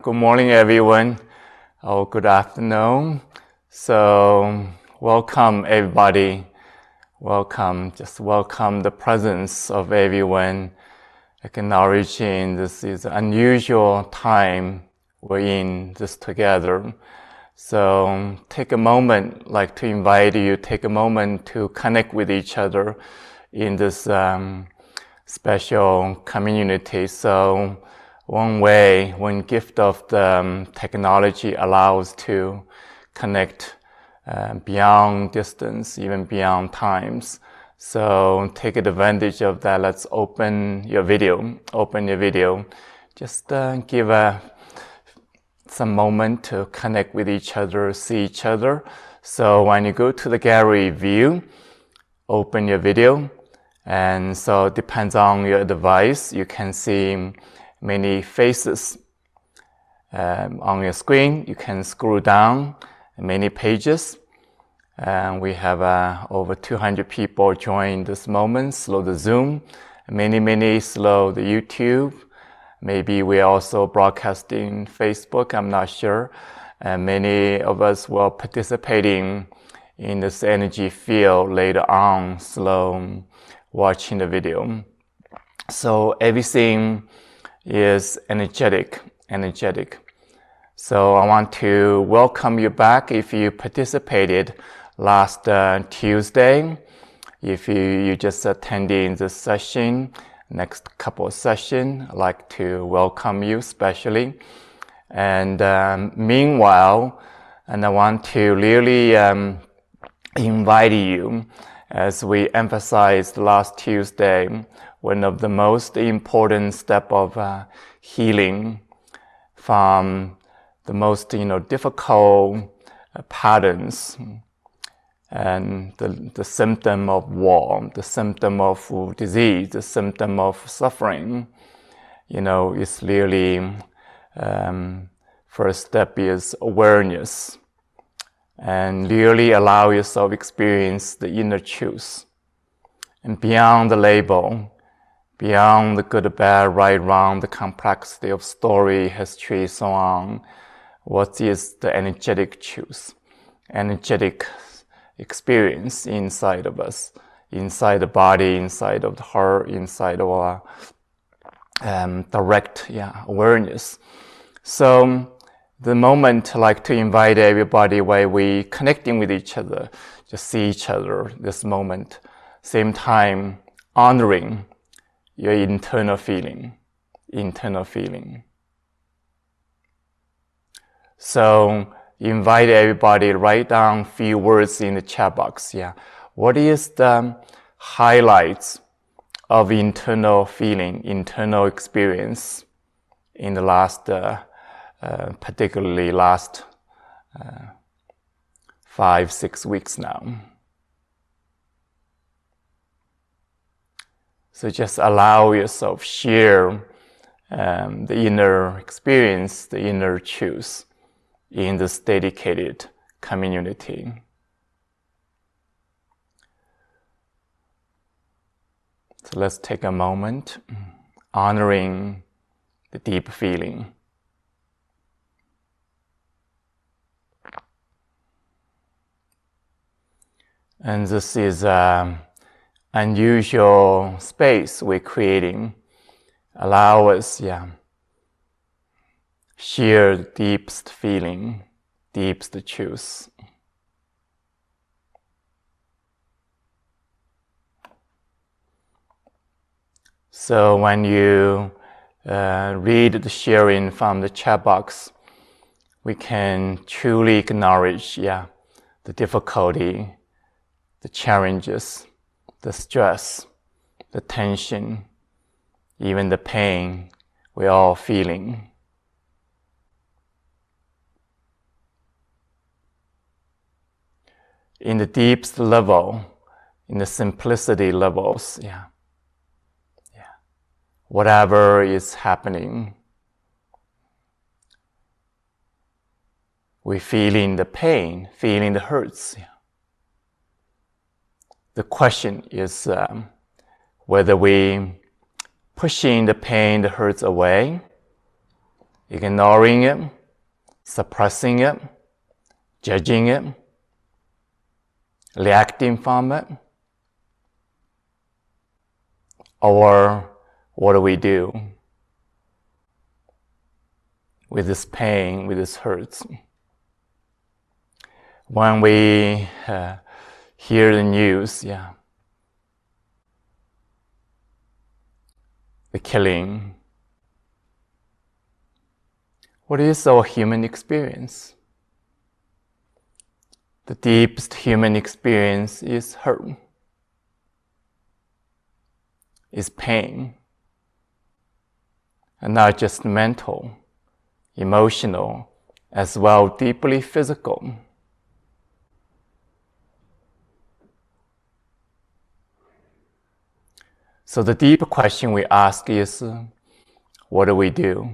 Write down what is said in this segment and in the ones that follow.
Good morning, everyone. Good afternoon. So, welcome, everybody. Welcome. Just welcome the presence of everyone. Acknowledging this is an unusual time we're in this together. So, take a moment, to invite you, take a moment to connect with each other in this special community. So, one way, one gift of the technology allows to connect beyond distance, even beyond times. So take advantage of that. Let's open your video. Just give some moment to connect with each other, see each other. So when you go to the gallery view, open your video. And so it depends on your device. You can see many faces on your screen. You can scroll down many pages. And we have over 200 people join this moment. Slow the Zoom. Many slow the YouTube. Maybe we're also broadcasting Facebook. I'm not sure. And many of us will participating in this energy field later on, slow watching the video. So everything is energetic. So I want to welcome you back if you participated last Tuesday. If you just attending this session, next couple of sessions, I'd like to welcome you especially. And meanwhile, and I want to really invite you, as we emphasized last Tuesday, one of the most important step of healing from the most difficult patterns and the symptom of war, the symptom of disease, the symptom of suffering. It's really first step is awareness, and really allow yourself experience the inner truth, and beyond the label, beyond the good, bad, right, wrong, the complexity of story, history, so on. What is the energetic truth, energetic experience inside of us, inside the body, inside of the heart, inside of our direct awareness. So the moment I like to invite everybody while we connecting with each other, just see each other this moment, same time honoring your internal feeling. So invite everybody to write down a few words in the chat box. What is the highlights of internal feeling, internal experience in the last, particularly last 5-6 weeks now? So just allow yourself share the inner experience, the inner truth in this dedicated community. So let's take a moment honoring the deep feeling. And this is unusual space we're creating. Allow us, share the deepest feeling, deepest truth. So when you read the sharing from the chat box, we can truly acknowledge, the difficulty, the challenges, the stress, the tension, even the pain we're all feeling. In the deepest level, in the simplicity levels, whatever is happening, we're feeling the pain, feeling the hurts. The question is whether we pushing the pain, the hurts away, ignoring it, suppressing it, judging it, reacting from it? Or what do we do with this pain, with this hurts? When we hear the news, the killing, what is our human experience? The deepest human experience is hurt, is pain, and not just mental, emotional, as well deeply physical. So the deeper question we ask is, what do we do?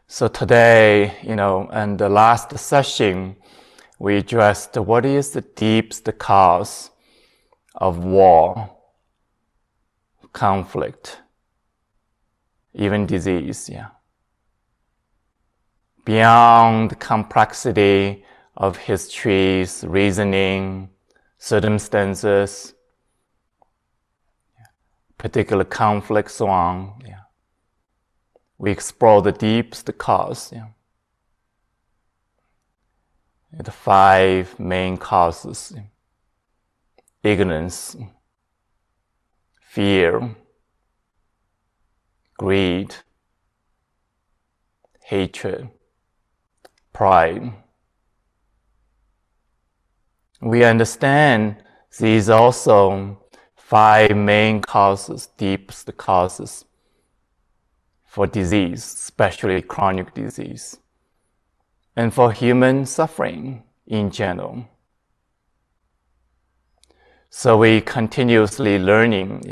So today, and the last session, we addressed what is the deepest cause of war, conflict, even disease, Beyond the complexity of histories, reasoning, circumstances, particular conflicts, so on, we explore the deepest cause, the 5 main causes: ignorance, fear, greed, hatred, pride. We understand these also 5 main causes, deepest causes for disease, especially chronic disease, and for human suffering in general. So we continuously learning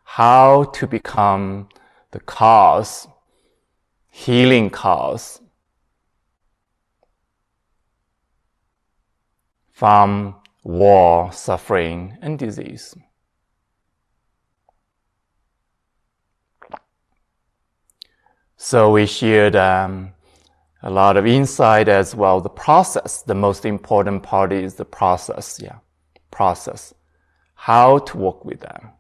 how to become the cause, healing cause from war, suffering, and disease. So we shared a lot of insight as well. The process, the most important part is the process, process. How to work with them.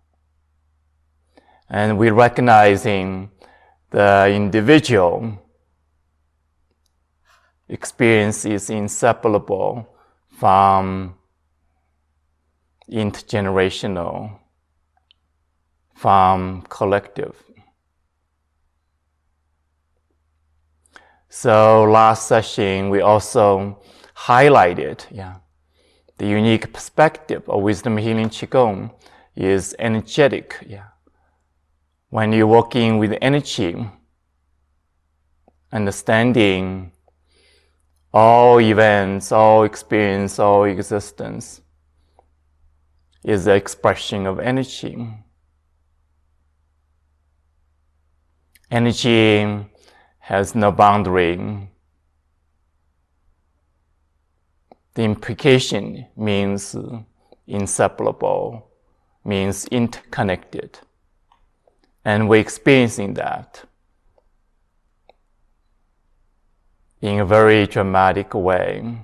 And we're recognizing the individual experience is inseparable from intergenerational, from collective. So last session, we also highlighted, the unique perspective of wisdom healing Qigong is energetic, When you're working with energy, understanding all events, all experience, all existence is the expression of energy. Energy has no boundary. The implication means inseparable, means interconnected. And we're experiencing that in a very dramatic way,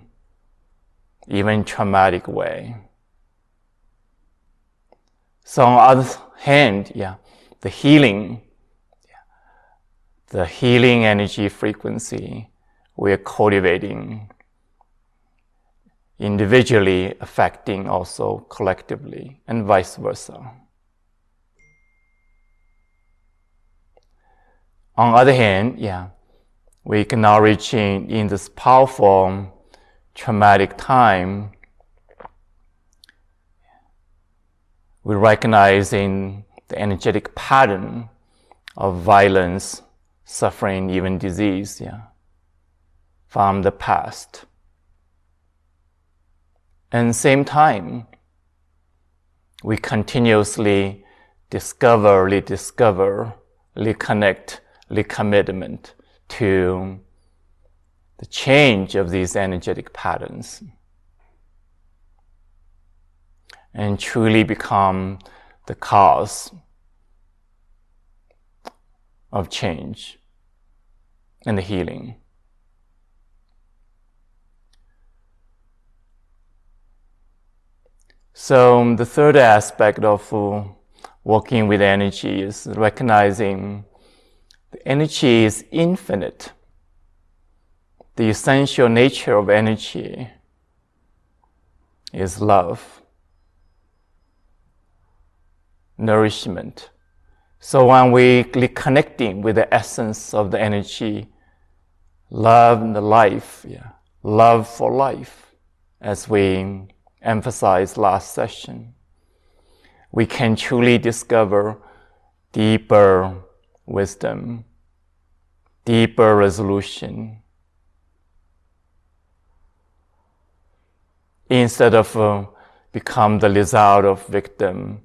even traumatic way. So on the other hand, the healing energy frequency we are cultivating individually, affecting also collectively, and vice versa. On the other hand, we acknowledge in this powerful traumatic time, we're recognizing the energetic pattern of violence, suffering, even disease, from the past. And same time, we continuously discover, reconnect, recommitment to the change of these energetic patterns and truly become the cause of change and healing. So the third aspect of working with energy is recognizing the energy is infinite. The essential nature of energy is love, nourishment. So when we connecting with the essence of the energy, love and the life, love for life, as we emphasized last session, we can truly discover deeper wisdom, deeper resolution, instead of become the result of victim,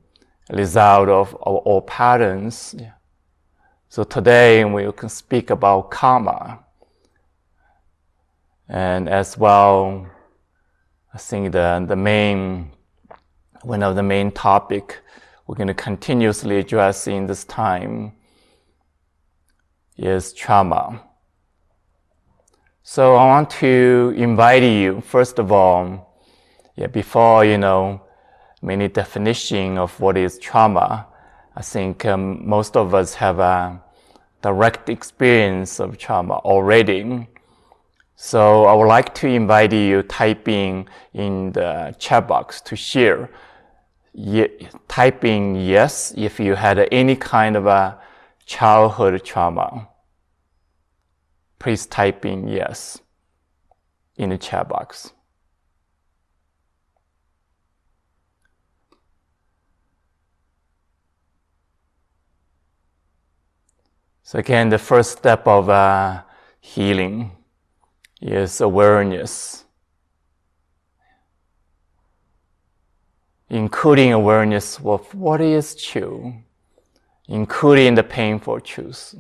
result of our old patterns. So today we can speak about karma, and as well, I think one of the main topic we're going to continuously address in this time is trauma. So I want to invite you, first of all, before many definition of what is trauma, I think most of us have a direct experience of trauma already. So I would like to invite you typing in the chat box to share. Typing yes if you had any kind of a childhood trauma. Please type in yes in the chat box. So again, the first step of healing is awareness, including awareness of what is true, including the painful truth.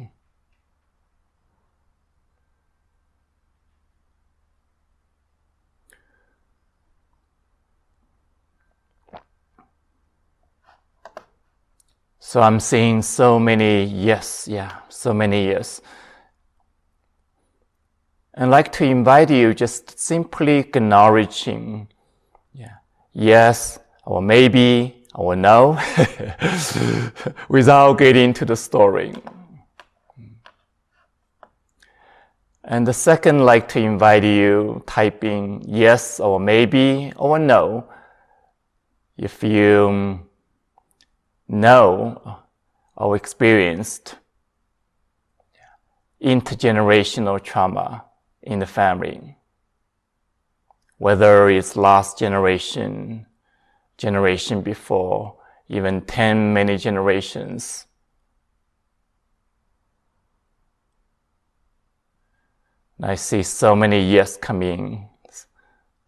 So I'm seeing so many yes, so many yes. I'd like to invite you just simply acknowledging, yes, or maybe, or no, without getting into the story. And the second, I'd like to invite you typing yes, or maybe, or no, if you know or experienced intergenerational trauma in the family, whether it's last generation before, even 10 many generations. And I see so many yes coming.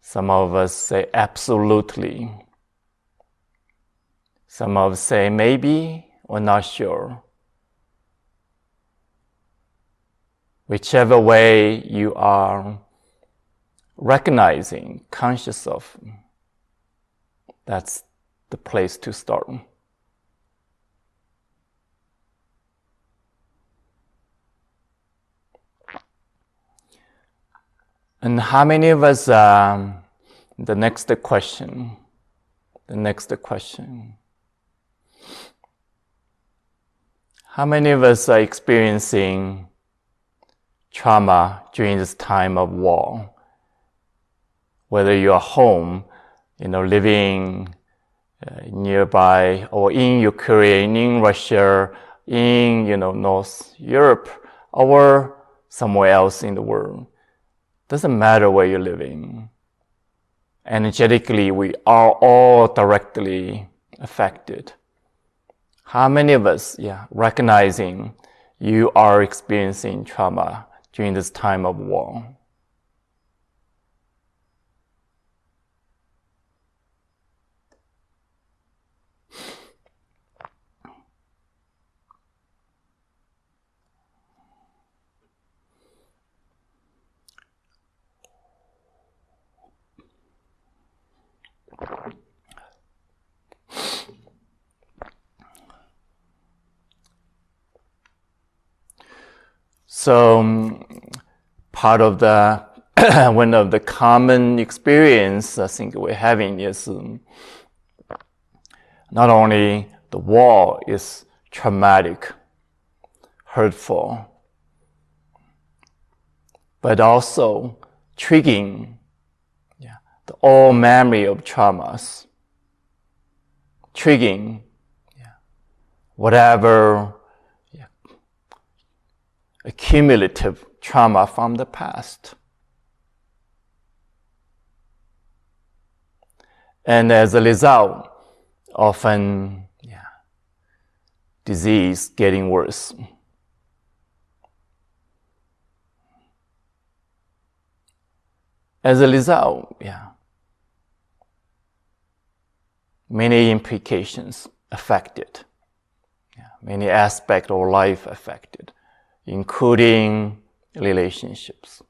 Some of us say absolutely. Some of us say maybe or not sure. Whichever way you are recognizing, conscious of, that's the place to start. And how many of us, the next question, how many of us are experiencing trauma during this time of war? Whether you're home, living nearby, or in Ukraine, in Russia, in North Europe, or somewhere else in the world. Doesn't matter where you're living. Energetically, we are all directly affected. How many of us, recognizing you are experiencing trauma during this time of war? So part of the one of the common experience I think we're having is not only the war is traumatic, hurtful, but also triggering the all memory of traumas, triggering whatever accumulative trauma from the past. And as a result, often disease getting worse. As a result, many implications affected, many aspects of life affected, including relationships.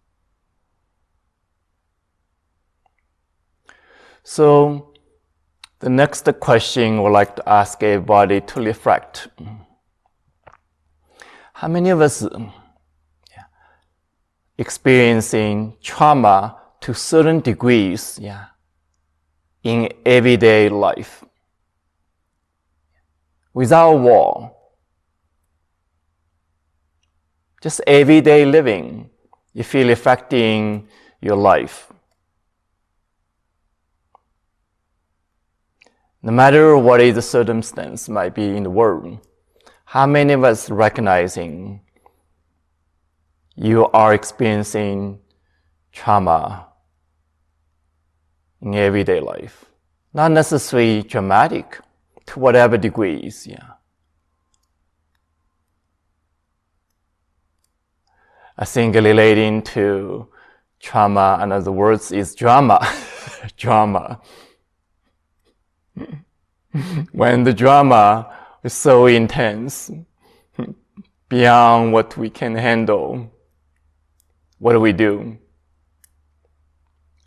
So the next question I would like to ask everybody to reflect. How many of us experiencing trauma to certain degrees in everyday life? Without war, just everyday living, you feel affecting your life. No matter what is the circumstance might be in the world, how many of us recognizing you are experiencing trauma in everyday life? Not necessarily dramatic, to whatever degrees, I think relating to trauma, in other words, is drama. Drama. When the drama is so intense, beyond what we can handle, what do?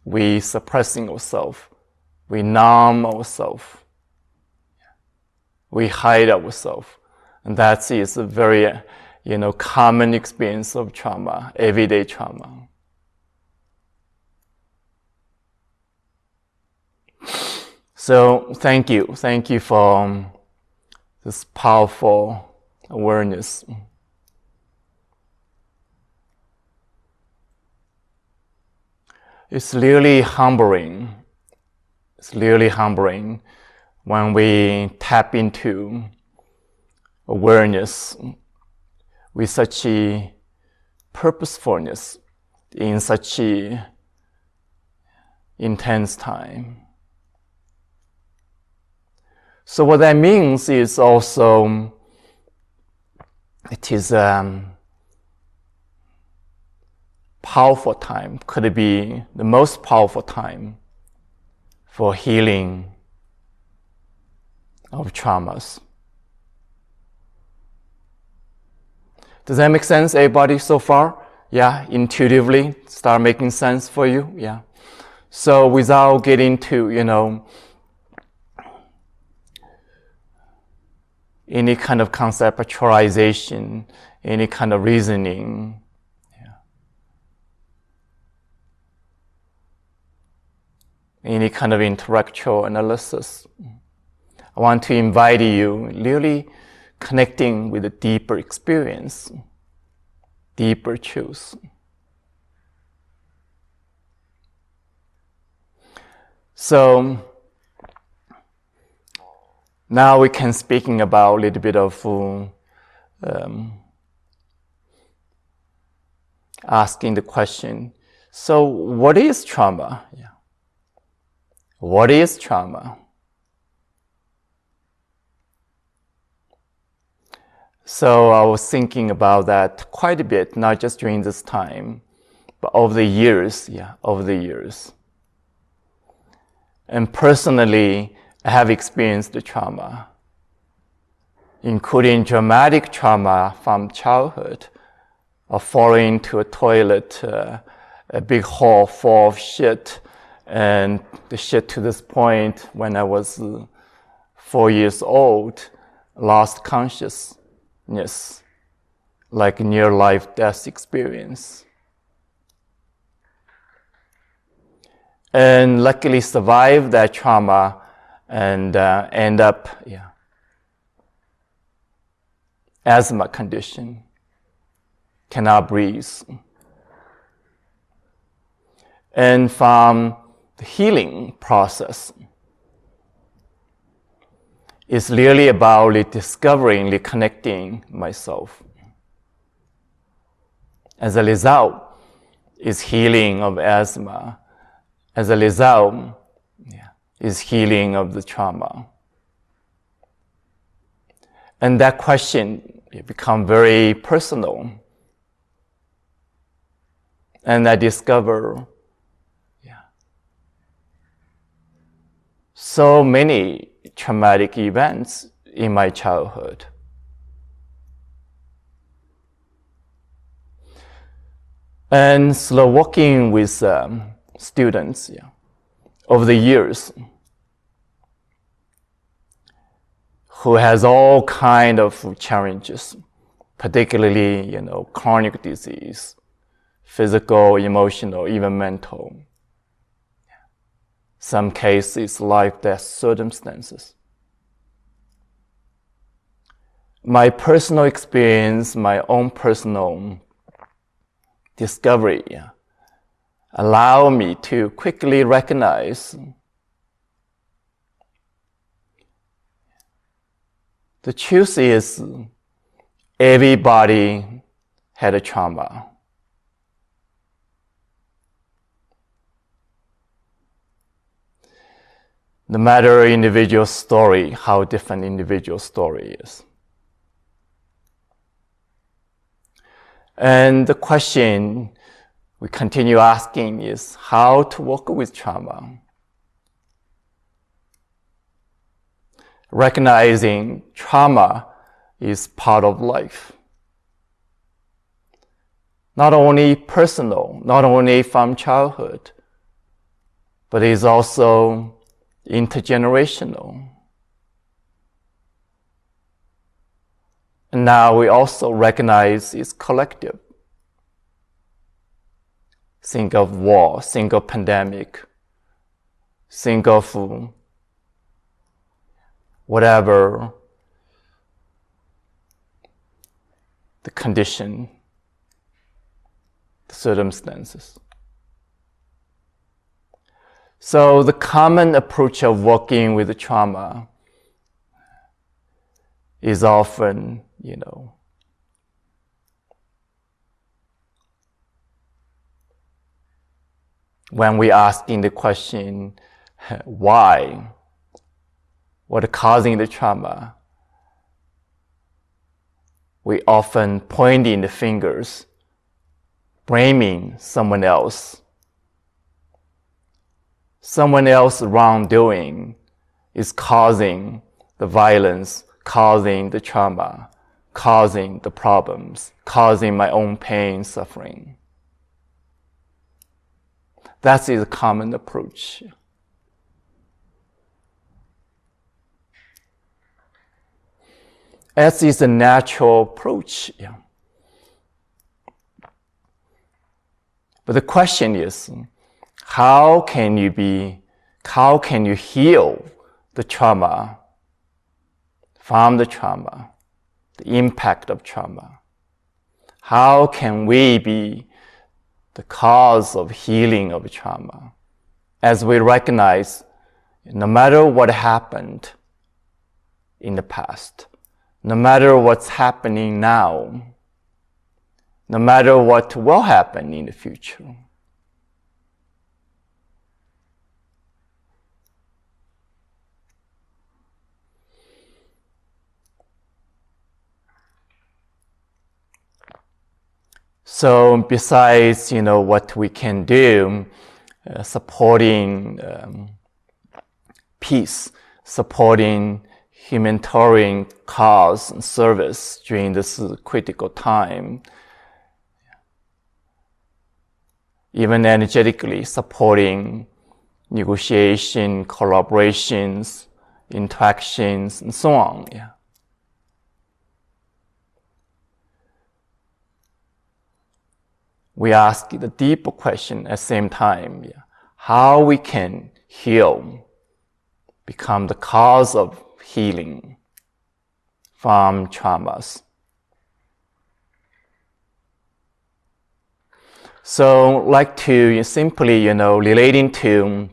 We suppressing ourselves. We numb ourselves. We hide ourselves. And that is a very, common experience of trauma, everyday trauma. So thank you for this powerful awareness. It's really humbling. It's really humbling when we tap into awareness with such a purposefulness in such a intense time. So what that means is also it is powerful time, could be the most powerful time for healing of traumas. Does that make sense, everybody, so far? Yeah, intuitively start making sense for you? Yeah. So without getting to, any kind of conceptualization, any kind of reasoning, any kind of intellectual analysis. I want to invite you really connecting with a deeper experience, deeper truth. So now we can speaking about a little bit of asking the question, so what is trauma? What is trauma? So I was thinking about that quite a bit, not just during this time, but over the years, over the years. And personally, I have experienced the trauma, including dramatic trauma from childhood, of falling into a toilet, a big hole full of shit, and the shit to this point, when I was 4 years old, lost consciousness. like near-life death experience. And luckily survive that trauma and end up asthma condition, cannot breathe. And from the healing process, it's really about rediscovering, reconnecting myself. As a result, is healing of asthma. As a result, is healing of the trauma. And that question become very personal. And I discover so many traumatic events in my childhood. And slow working with students over the years who has all kind of challenges, particularly, chronic disease, physical, emotional, even mental. Some cases, life-death circumstances. My personal experience, my own personal discovery, allow me to quickly recognize the truth is everybody had a trauma. No matter individual story, how different individual story is. And the question we continue asking is how to work with trauma. Recognizing trauma is part of life. Not only personal, not only from childhood, but is also intergenerational. And now we also recognize it's collective. Think of war, think of pandemic, think of whatever the condition, the circumstances. So the common approach of working with the trauma is often, when we asking the question, why? What is causing the trauma? We often pointing the fingers, blaming someone else. Someone else's wrongdoing is causing the violence, causing the trauma, causing the problems, causing my own pain, suffering. That is a common approach. As is a natural approach. But the question is, how can you heal the trauma, from the trauma, the impact of trauma? How can we be the cause of healing of trauma? As we recognize, no matter what happened in the past, no matter what's happening now, no matter what will happen in the future, so besides, what we can do, supporting peace, supporting humanitarian cause and service during this critical time, even energetically supporting negotiation, collaborations, interactions, and so on. we ask the deeper question at the same time, how we can heal, become the cause of healing from traumas. So like to simply, relating to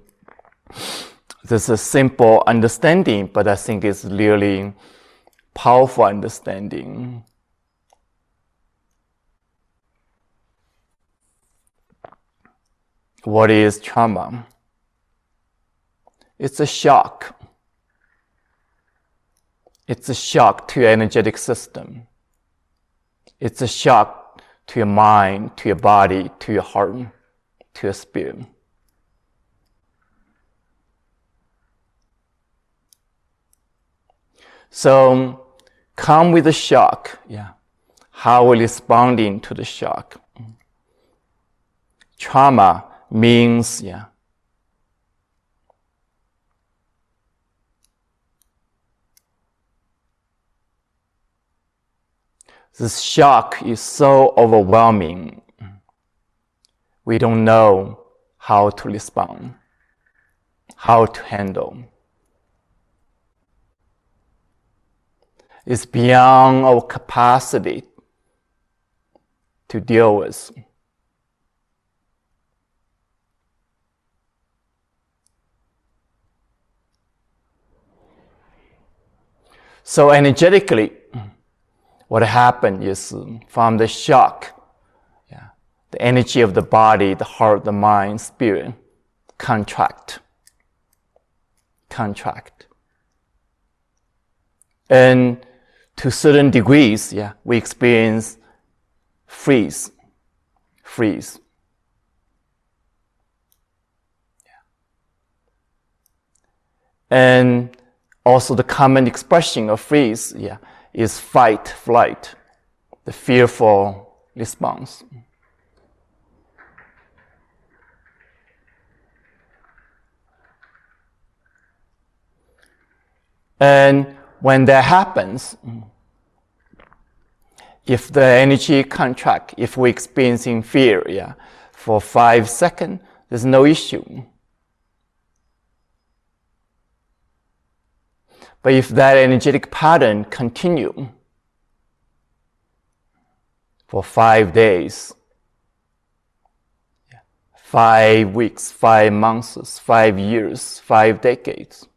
this is simple understanding, but I think it's really powerful understanding. What is trauma? It's a shock. It's a shock to your energetic system. It's a shock to your mind, to your body, to your heart, to your spirit. So, come with the shock. How are we responding to the shock? Trauma means, this shock is so overwhelming. We don't know how to respond, how to handle. It's beyond our capacity to deal with. So energetically, what happened is from the shock, the energy of the body, the heart, the mind, spirit, contract. And to certain degrees, we experience freeze. And also the common expression of freeze, is fight, flight, the fearful response. And when that happens, if the energy contract, if we're experiencing fear, for 5 seconds, there's no issue. But if that energetic pattern continue for 5 days, 5 weeks, 5 months, 5 years, 5 decades,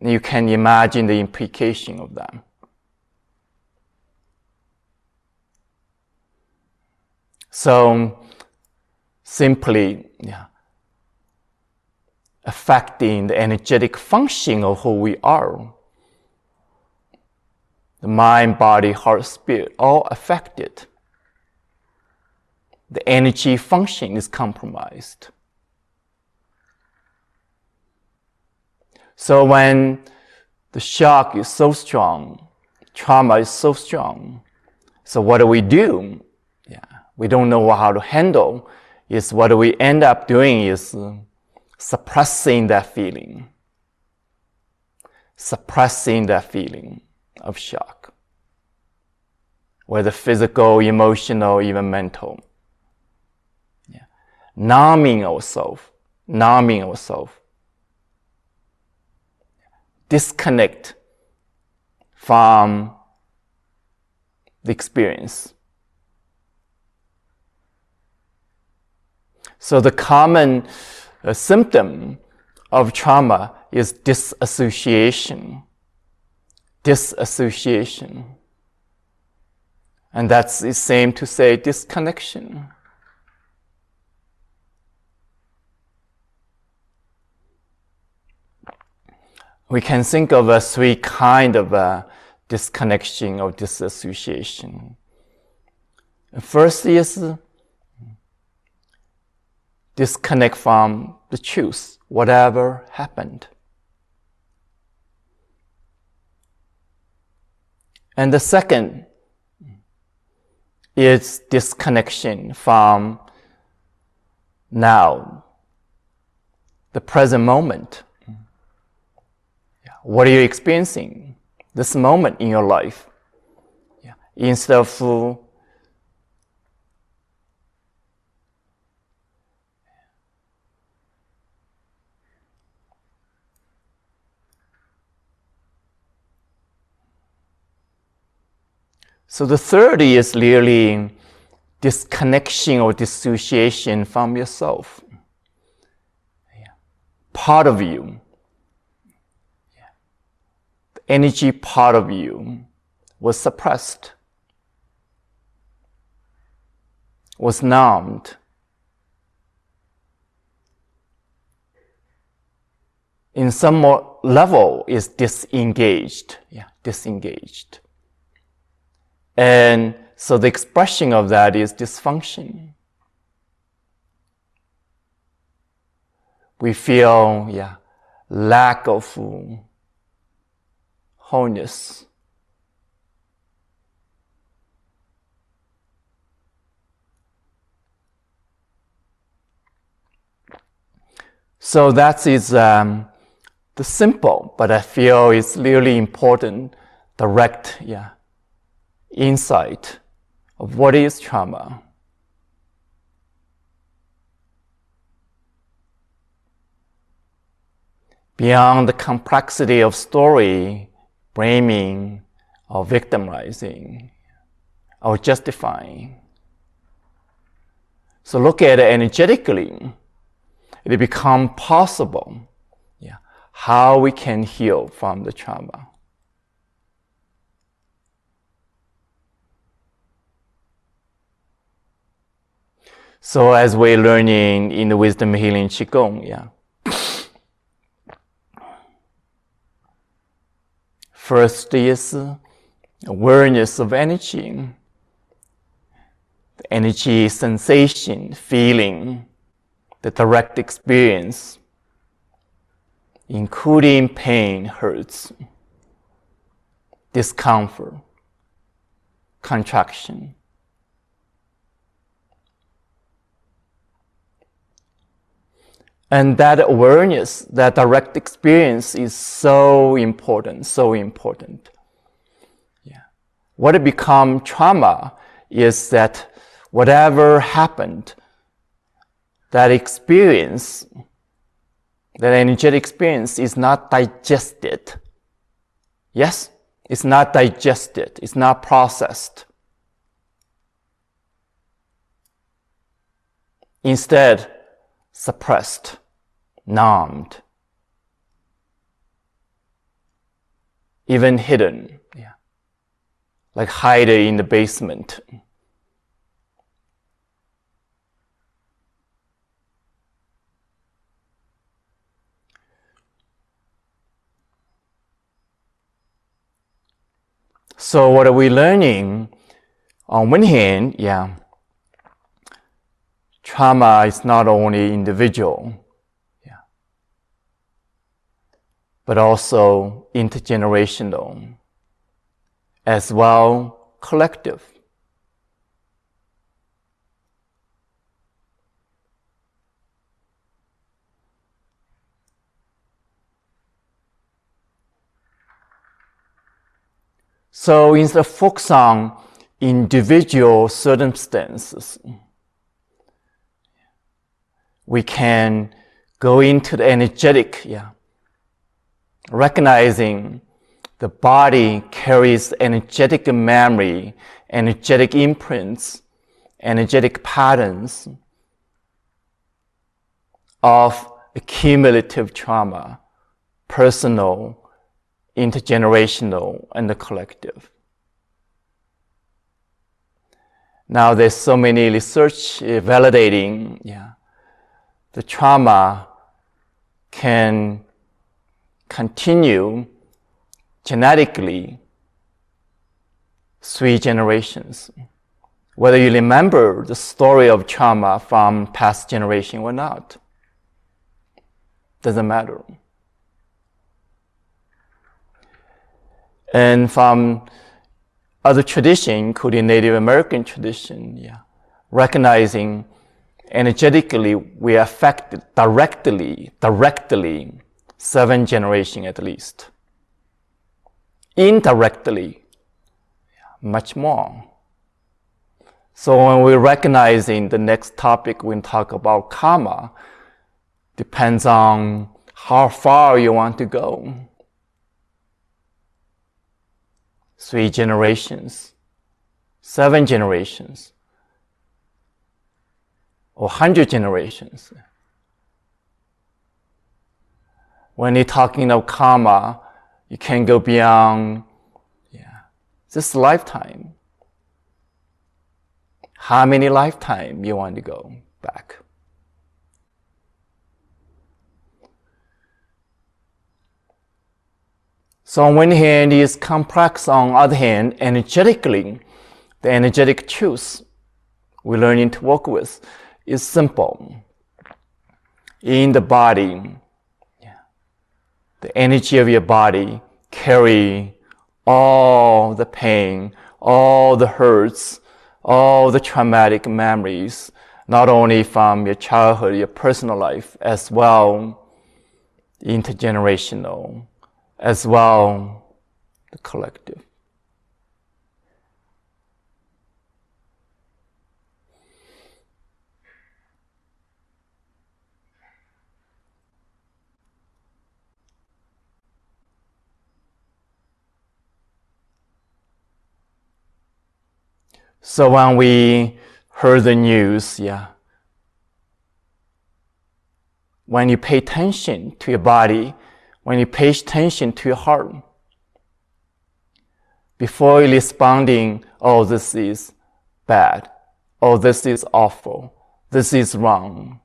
you can imagine the implication of that. So simply, affecting the energetic function of who we are. The mind, body, heart, spirit, all affected. The energy function is compromised. So when the shock is so strong, trauma is so strong, so what do? We don't know how to handle. What we end up doing is suppressing that feeling of shock, whether physical, emotional, even mental. Numbing ourselves, disconnect from the experience. So the common symptom of trauma is disassociation. And that's the same to say disconnection. We can think of 3 kinds of disconnection or disassociation. First is disconnect from the truth, whatever happened. And the second is disconnection from now, the present moment. What are you experiencing this moment in your life? Instead of So the third is really disconnection or dissociation from yourself. Part of you, the energy part of you was suppressed, was numbed. In some more level is disengaged, disengaged. And so the expression of that is dysfunction. We feel, lack of wholeness. So that is the simple, but I feel it's really important, direct, insight of what is trauma. Beyond the complexity of story, blaming, or victimizing, or justifying. So look at it energetically. It becomes possible, how we can heal from the trauma. So as we're learning in the Wisdom Healing Qigong, first is awareness of energy. The energy, sensation, feeling, the direct experience, including pain, hurts, discomfort, contraction. And that awareness, that direct experience is so important, so important. What it becomes trauma is that whatever happened, that experience, that energetic experience is not digested. Yes, it's not digested, it's not processed. Instead, suppressed, numbed, even hidden, like hide in the basement. So what are we learning? On one hand, trauma is not only individual, but also intergenerational, as well collective. So instead of focus on individual circumstances, we can go into the energetic, recognizing the body carries energetic memory, energetic imprints, energetic patterns of accumulative trauma, personal, intergenerational, and the collective. Now there's so many research validating, the trauma can continue genetically 3 generations. Whether you remember the story of trauma from past generation or not, doesn't matter. And from other tradition, including Native American tradition, recognizing energetically we are affected directly 7 generations at least. Indirectly, much more. So when we're recognizing the next topic, we talk about karma, depends on how far you want to go. 3 generations, 7 generations, or 100 generations. When you're talking of karma, you can go beyond this lifetime. How many lifetimes you want to go back? So on one hand, it's complex. On the other hand, energetically, the energetic truth we're learning to work with is simple. In the body, the energy of your body carry all the pain, all the hurts, all the traumatic memories, not only from your childhood, your personal life, as well intergenerational, as well the collective. So when we heard the news, when you pay attention to your body, when you pay attention to your heart, before you're responding, oh, this is bad, oh, this is awful, this is wrong,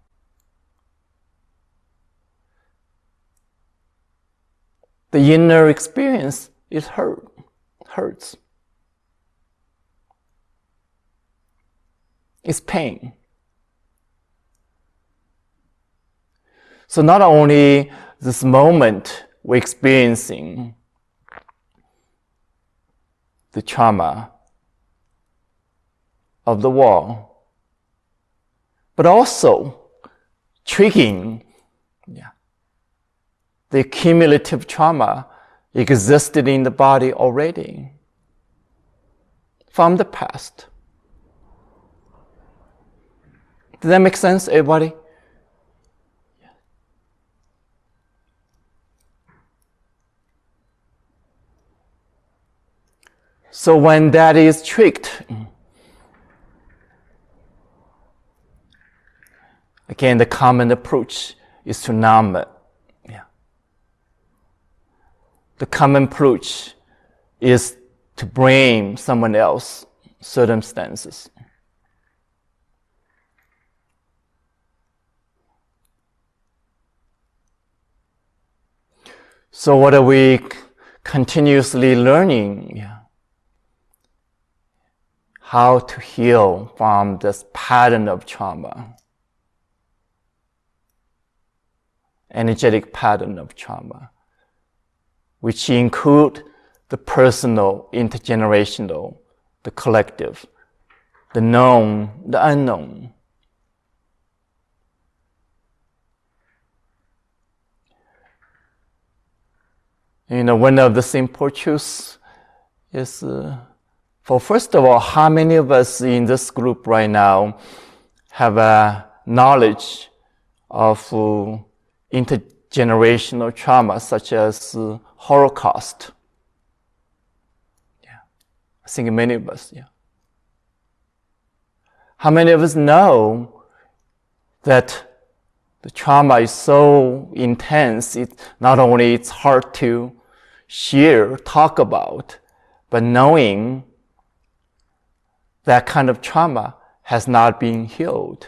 the inner experience is hurts. It's pain. So not only this moment we're experiencing the trauma of the war, but also triggering the cumulative trauma existed in the body already from the past. Does that make sense, everybody? So when that is triggered, again, the common approach is to numb it. The common approach is to blame someone else, circumstances. So what are we continuously learning? How to heal from this pattern of trauma, energetic pattern of trauma, which include the personal, intergenerational, the collective, the known, the unknown. One of the simple truths is, for first of all, how many of us in this group right now have a knowledge of intergenerational trauma, such as Holocaust? I think many of us, How many of us know that the trauma is so intense, not only it's hard to share, talk about, but knowing that kind of trauma has not been healed.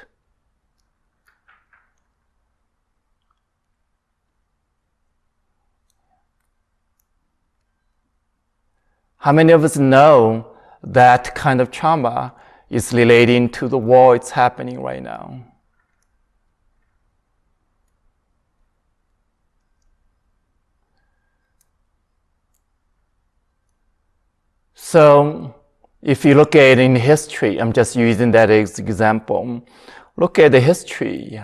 How many of us know that kind of trauma is relating to the war it's happening right now? So, if you look at it in history, I'm just using that as an example. Look at the history.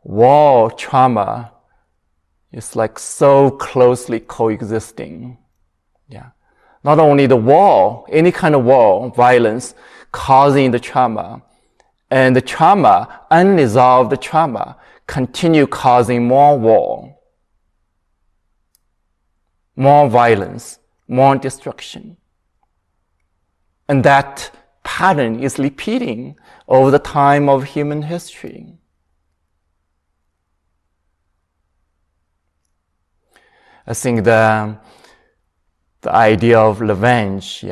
War trauma is like so closely coexisting. Not only the war, any kind of war, violence causing the trauma, and the trauma, unresolved trauma, continue causing more war, more violence, more destruction. And that pattern is repeating over the time of human history. I think the idea of revenge,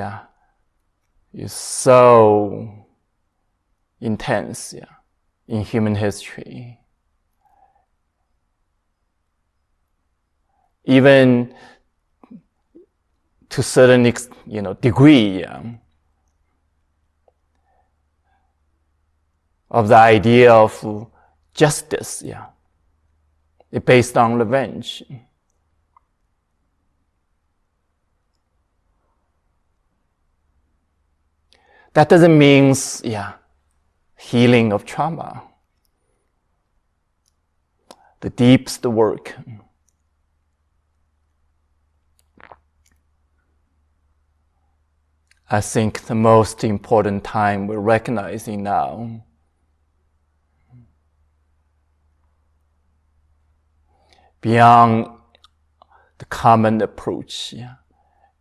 is so intense, in human history. Even to a certain degree, of the idea of justice, it's based on revenge. That doesn't mean, healing of trauma. The deepest work. I think the most important time we're recognizing now beyond the common approach,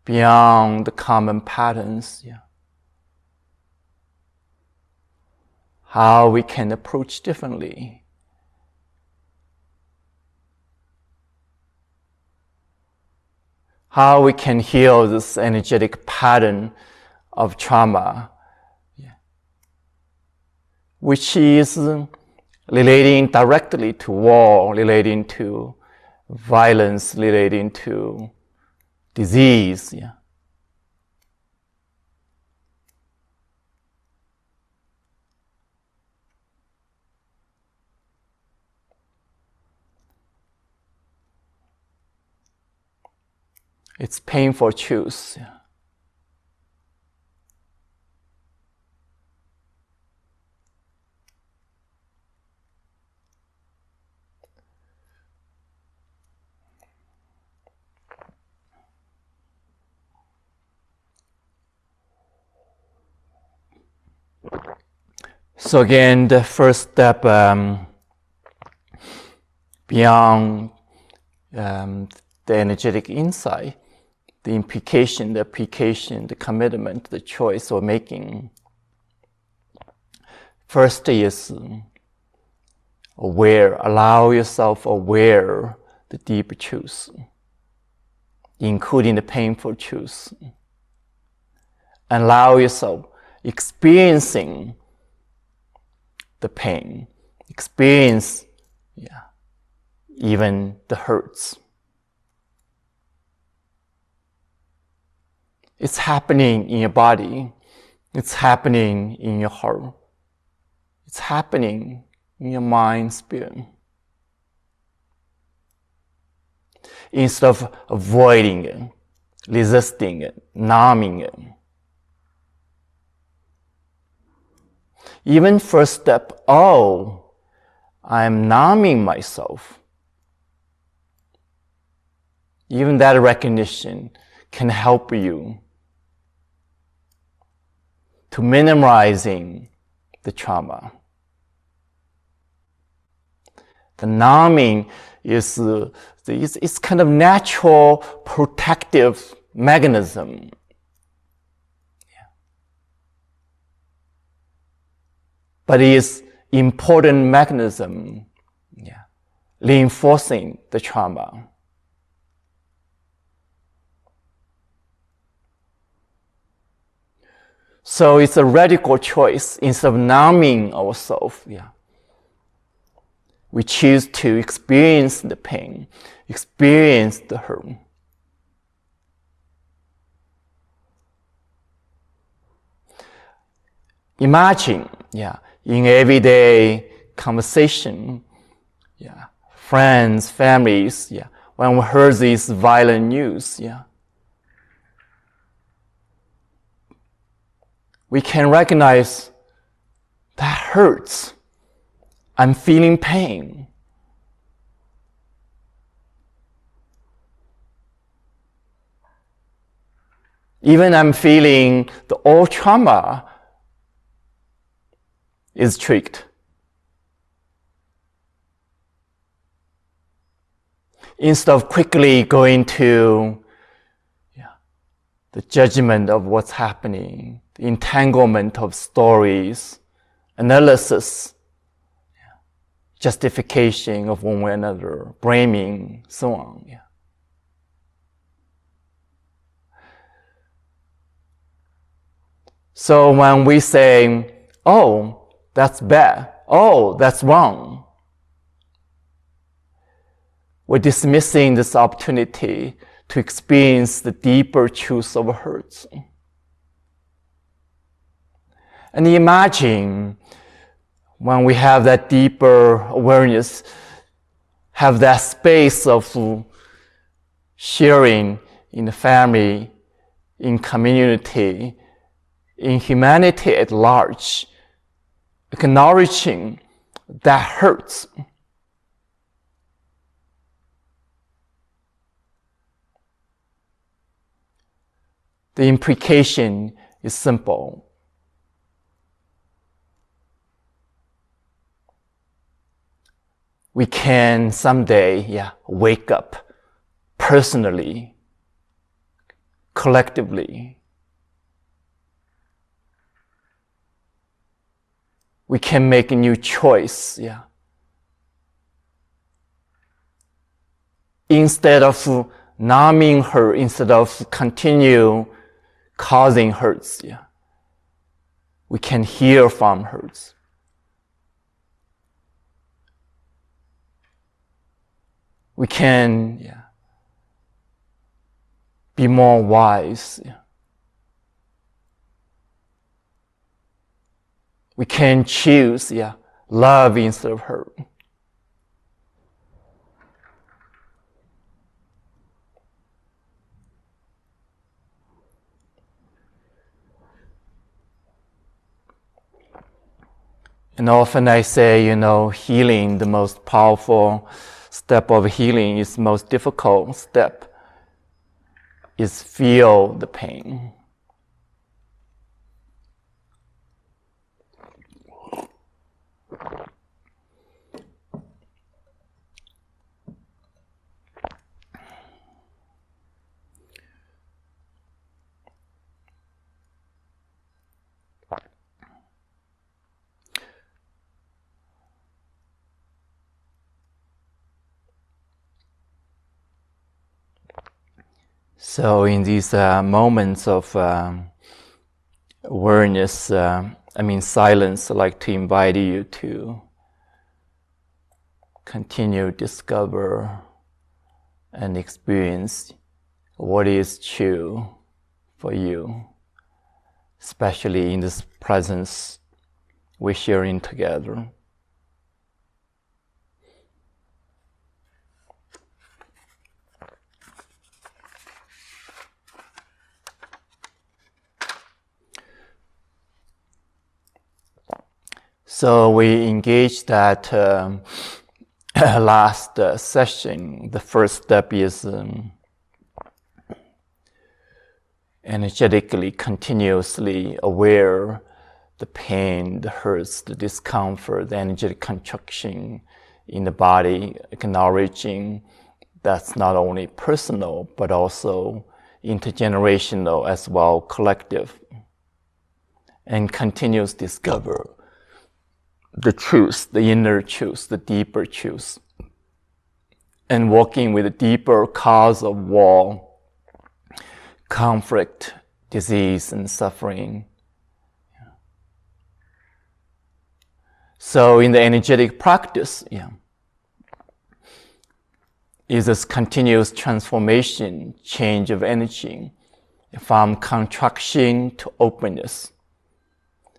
beyond the common patterns, how we can approach differently. How we can heal this energetic pattern of trauma, which is relating directly to war, relating to violence, relating to disease. It's painful truth. So again, the first step beyond the energetic insight, the implication, the application, the commitment, the choice we're making. First is aware, allow yourself aware the deep truth, including the painful truth. Allow yourself experiencing the pain, experience even the hurts. It's happening in your body. It's happening in your heart. It's happening in your mind, spirit. Instead of avoiding it, resisting it, numbing it. Even first step, I'm numbing myself. Even that recognition can help you to minimizing the trauma. The numbing is it's kind of natural protective mechanism. But it is important mechanism, reinforcing the trauma. So it's a radical choice. Instead of numbing ourselves, we choose to experience the pain, experience the hurt. Imagine, in everyday conversation, friends, families, when we heard this violent news, we can recognize that hurts. I'm feeling pain. Even I'm feeling the old trauma is tricked. Instead of quickly going to the judgment of what's happening, the entanglement of stories, analysis, justification of one way or another, blaming, so on. Yeah. So when we say, oh, that's bad, oh, that's wrong, we're dismissing this opportunity to experience the deeper truth of hurts. And imagine when we have that deeper awareness, have that space of sharing in the family, in community, in humanity at large, acknowledging that hurts. The implication is simple. We can someday, wake up personally, collectively. We can make a new choice, Instead of numbing her, instead of continue causing hurts, we can hear from hurts. We can be more wise. We can choose, love instead of hurt. And often I say, healing, the most powerful step of healing is the most difficult step, is feel the pain. So in these moments of awareness, silence, I'd like to invite you to continue to discover and experience what is true for you, especially in this presence we're sharing together. So we engaged that last session. The first step is energetically, continuously aware the pain, the hurts, the discomfort, the energetic contraction in the body, acknowledging that's not only personal, but also intergenerational as well, collective. And continuous discover the truth, the inner truth, the deeper truth, and working with the deeper cause of war, conflict, disease, and suffering. So in the energetic practice, is this continuous transformation, change of energy, from contraction to openness,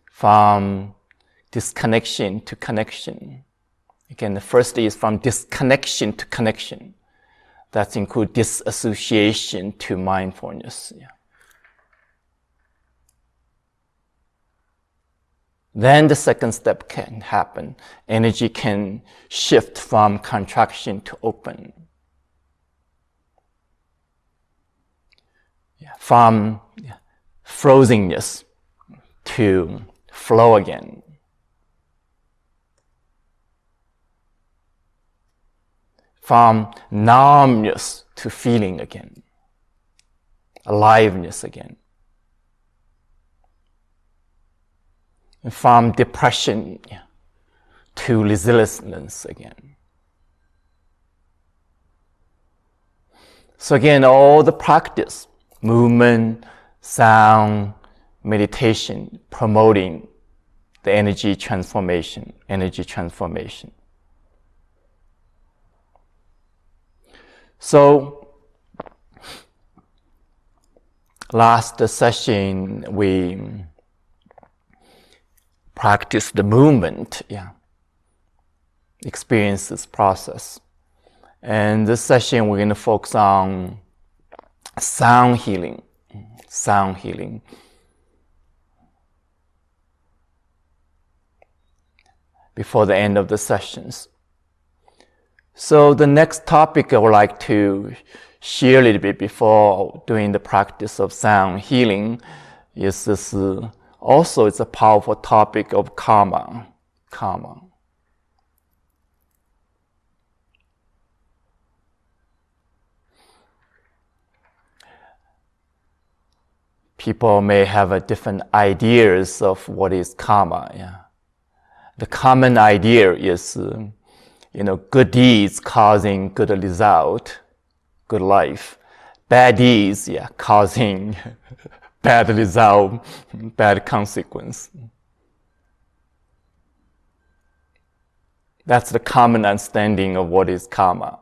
from disconnection to connection. Again, the first is from disconnection to connection. That includes disassociation to mindfulness. Then the second step can happen. Energy can shift from contraction to open. From frozenness to flow again. From numbness to feeling again, aliveness again. from depression to resilience again. So again, all the practice, movement, sound, meditation, promoting the energy transformation. So, last session we practiced the movement, experience this process. And this session we're going to focus on sound healing. Before the end of the sessions. So the next topic I would like to share a little bit before doing the practice of sound healing is this. Also, it's a powerful topic of karma. People may have different ideas of what is karma. The common idea is, good deeds causing good result, good life. Bad deeds, causing bad result, bad consequence. That's the common understanding of what is karma.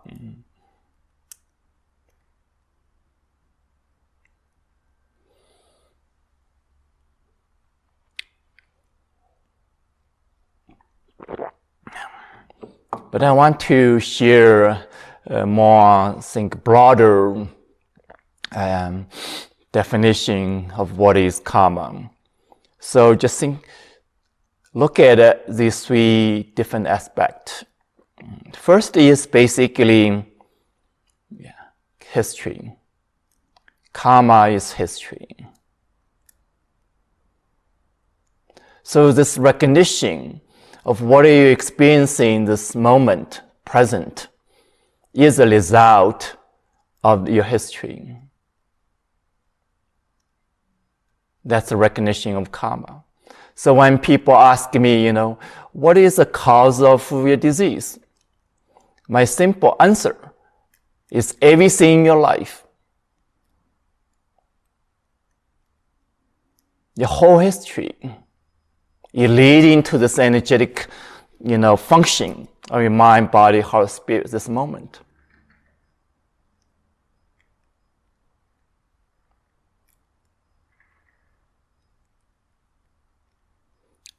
But I want to share more, broader definition of what is karma. So just look at these three different aspects. First is basically history. Karma is history. So this recognition of what are you experiencing this moment, present, is a result of your history. That's a recognition of karma. So when people ask me, what is the cause of your disease? My simple answer is everything in your life. Your whole history. You're leading to this energetic, function of your mind, body, heart, spirit, this moment.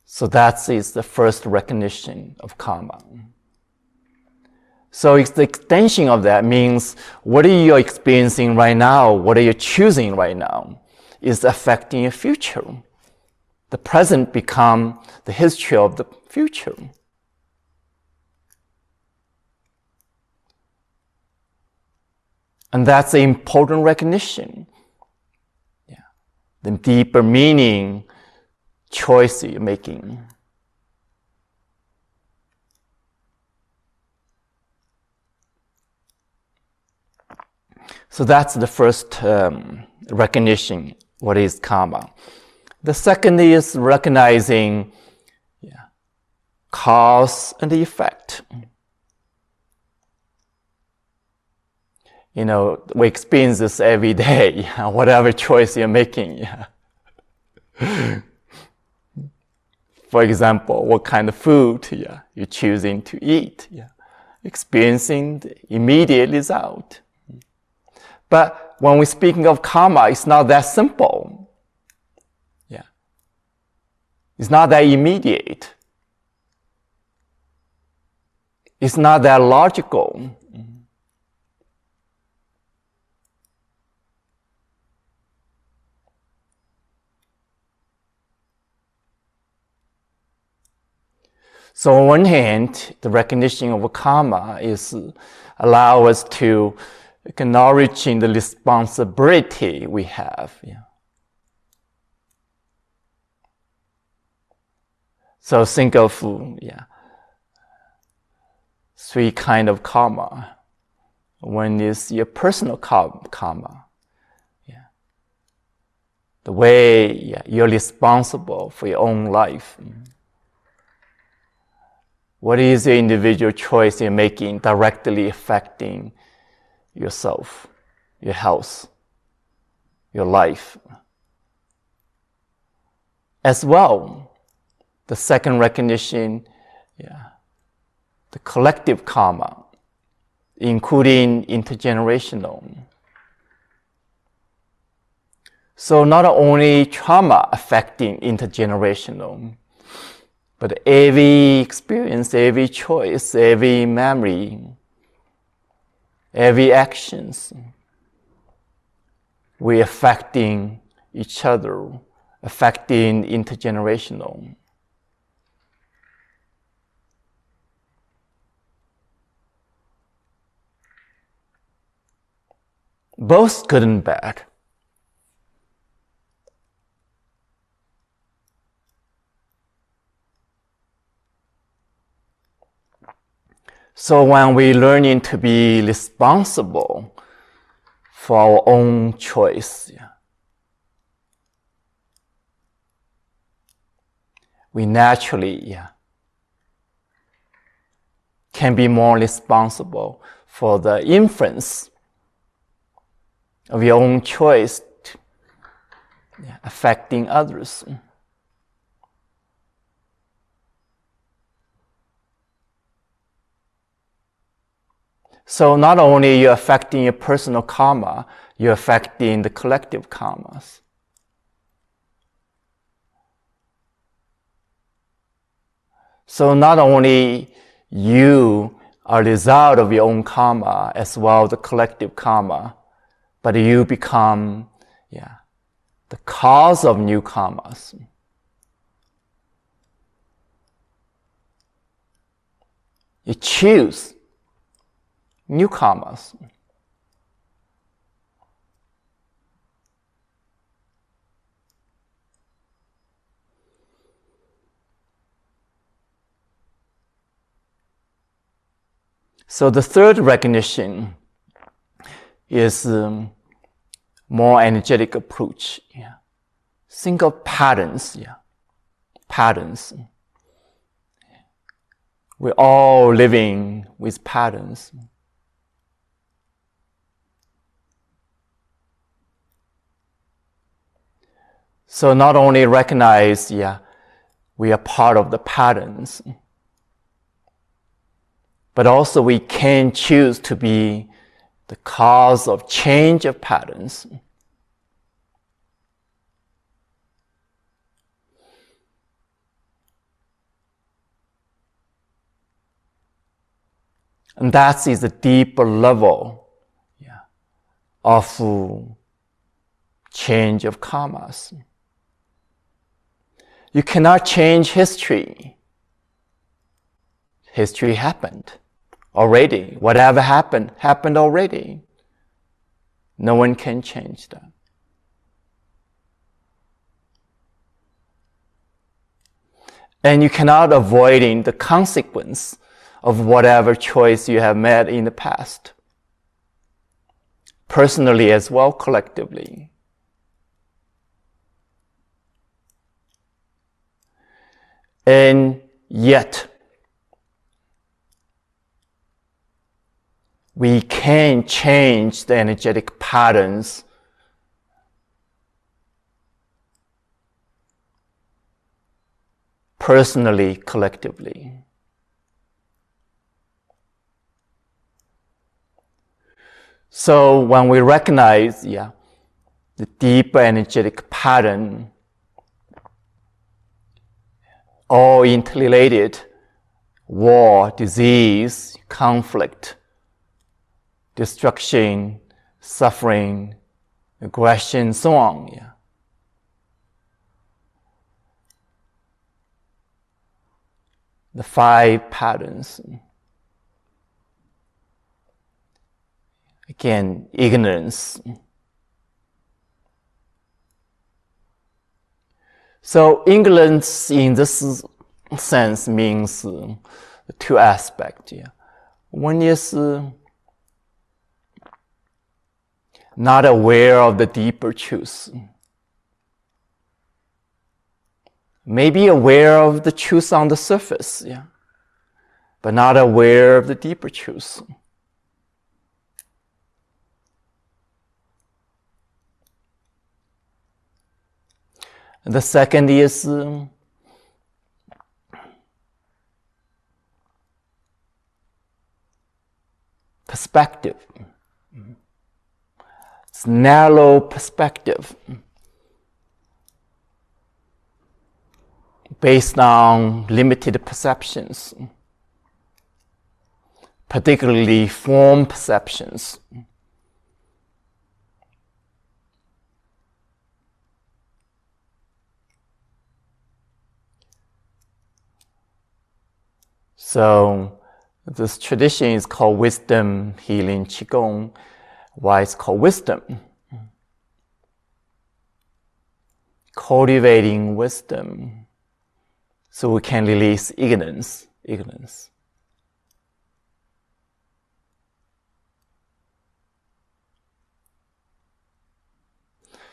So that is the first recognition of karma. So it's the extension of that means what are you experiencing right now, what are you choosing right now, is affecting your future. The present become the history of the future. And that's an important recognition. The deeper meaning, choice you're making. So that's the first recognition, what is karma. The second is recognizing cause and the effect. We experience this every day, whatever choice you're making. For example, what kind of food you're choosing to eat. Experiencing the immediate result. But when we're speaking of karma, it's not that simple. It's not that immediate. It's not that logical. So on one hand, the recognition of karma is allow us to acknowledge the responsibility we have. So think of three kind of karma. One is your personal karma. The way you're responsible for your own life? What is your individual choice you're making directly affecting yourself, your health, your life? As well, the second recognition, the collective karma, including intergenerational. So not only trauma affecting intergenerational, but every experience, every choice, every memory, every actions, we're affecting each other, affecting intergenerational. Both good and bad. So when we're learning to be responsible for our own choice, we naturally can be more responsible for the influence of your own choice affecting others. So not only you're affecting your personal karma, you're affecting the collective karmas. So not only you are the result of your own karma as well as the collective karma, but you become the cause of new karmas. You choose new karmas. So the third recognition is more energetic approach. Think of patterns. Patterns. We're all living with patterns. So not only recognize, we are part of the patterns, but also we can choose to be the cause of change of patterns. And that is a deeper level of change of karmas. You cannot change history. History happened already. Whatever happened, happened already. No one can change that. And you cannot avoid the consequence of whatever choice you have made in the past. Personally as well, collectively. And yet, we can change the energetic patterns personally, collectively. So when we recognize the deeper energetic pattern, all interrelated, war, disease, conflict, destruction, suffering, aggression, so on. The 5 patterns. Again, ignorance. So ignorance in this sense means 2 aspects. One is not aware of the deeper truth. maybe aware of the truth on the surface, yeah, but not aware of the deeper truth. And the second is perspective. It's narrow perspective based on limited perceptions, particularly form perceptions. So this tradition is called wisdom healing Qigong. Why it's called wisdom? Cultivating wisdom so we can release ignorance.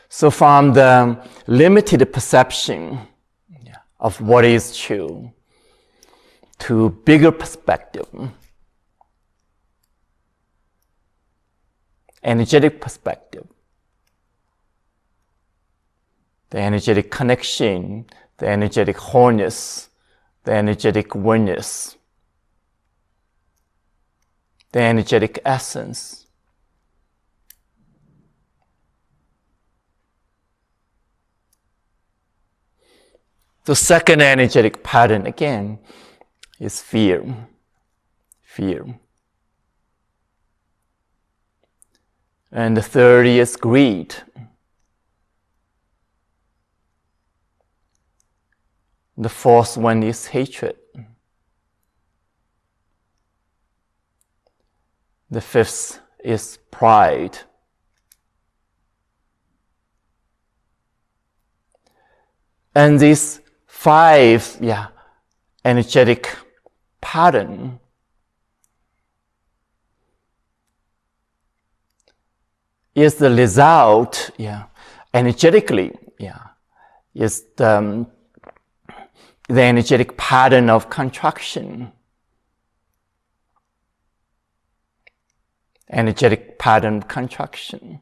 So from the limited perception of what is true to bigger perspective, energetic perspective, the energetic connection, the energetic wholeness, the energetic oneness, the energetic essence. The second energetic pattern again is fear. And the third is greed. The fourth one is hatred. The fifth is pride. And these five energetic pattern is the result, energetically, is the energetic pattern of contraction. Energetic pattern of contraction.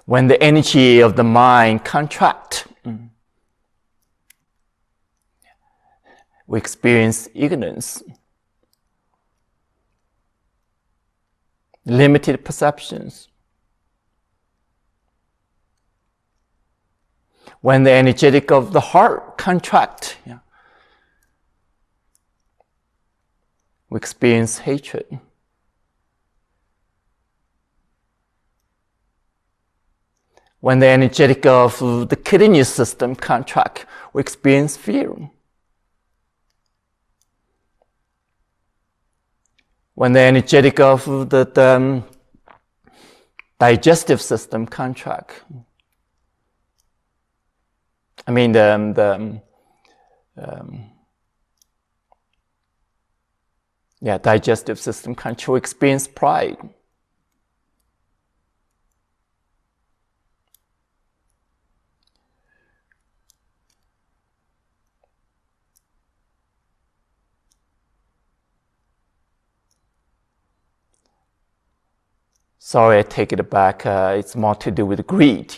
When the energy of the mind contracts, we experience ignorance, limited perceptions. When the energetic of the heart contracts, we experience hatred. When the energetic of the kidney system contracts, we experience fear. When the energetic of the digestive system contracts, digestive system contracts, we experience pride. Sorry, I take it back. It's more to do with greed.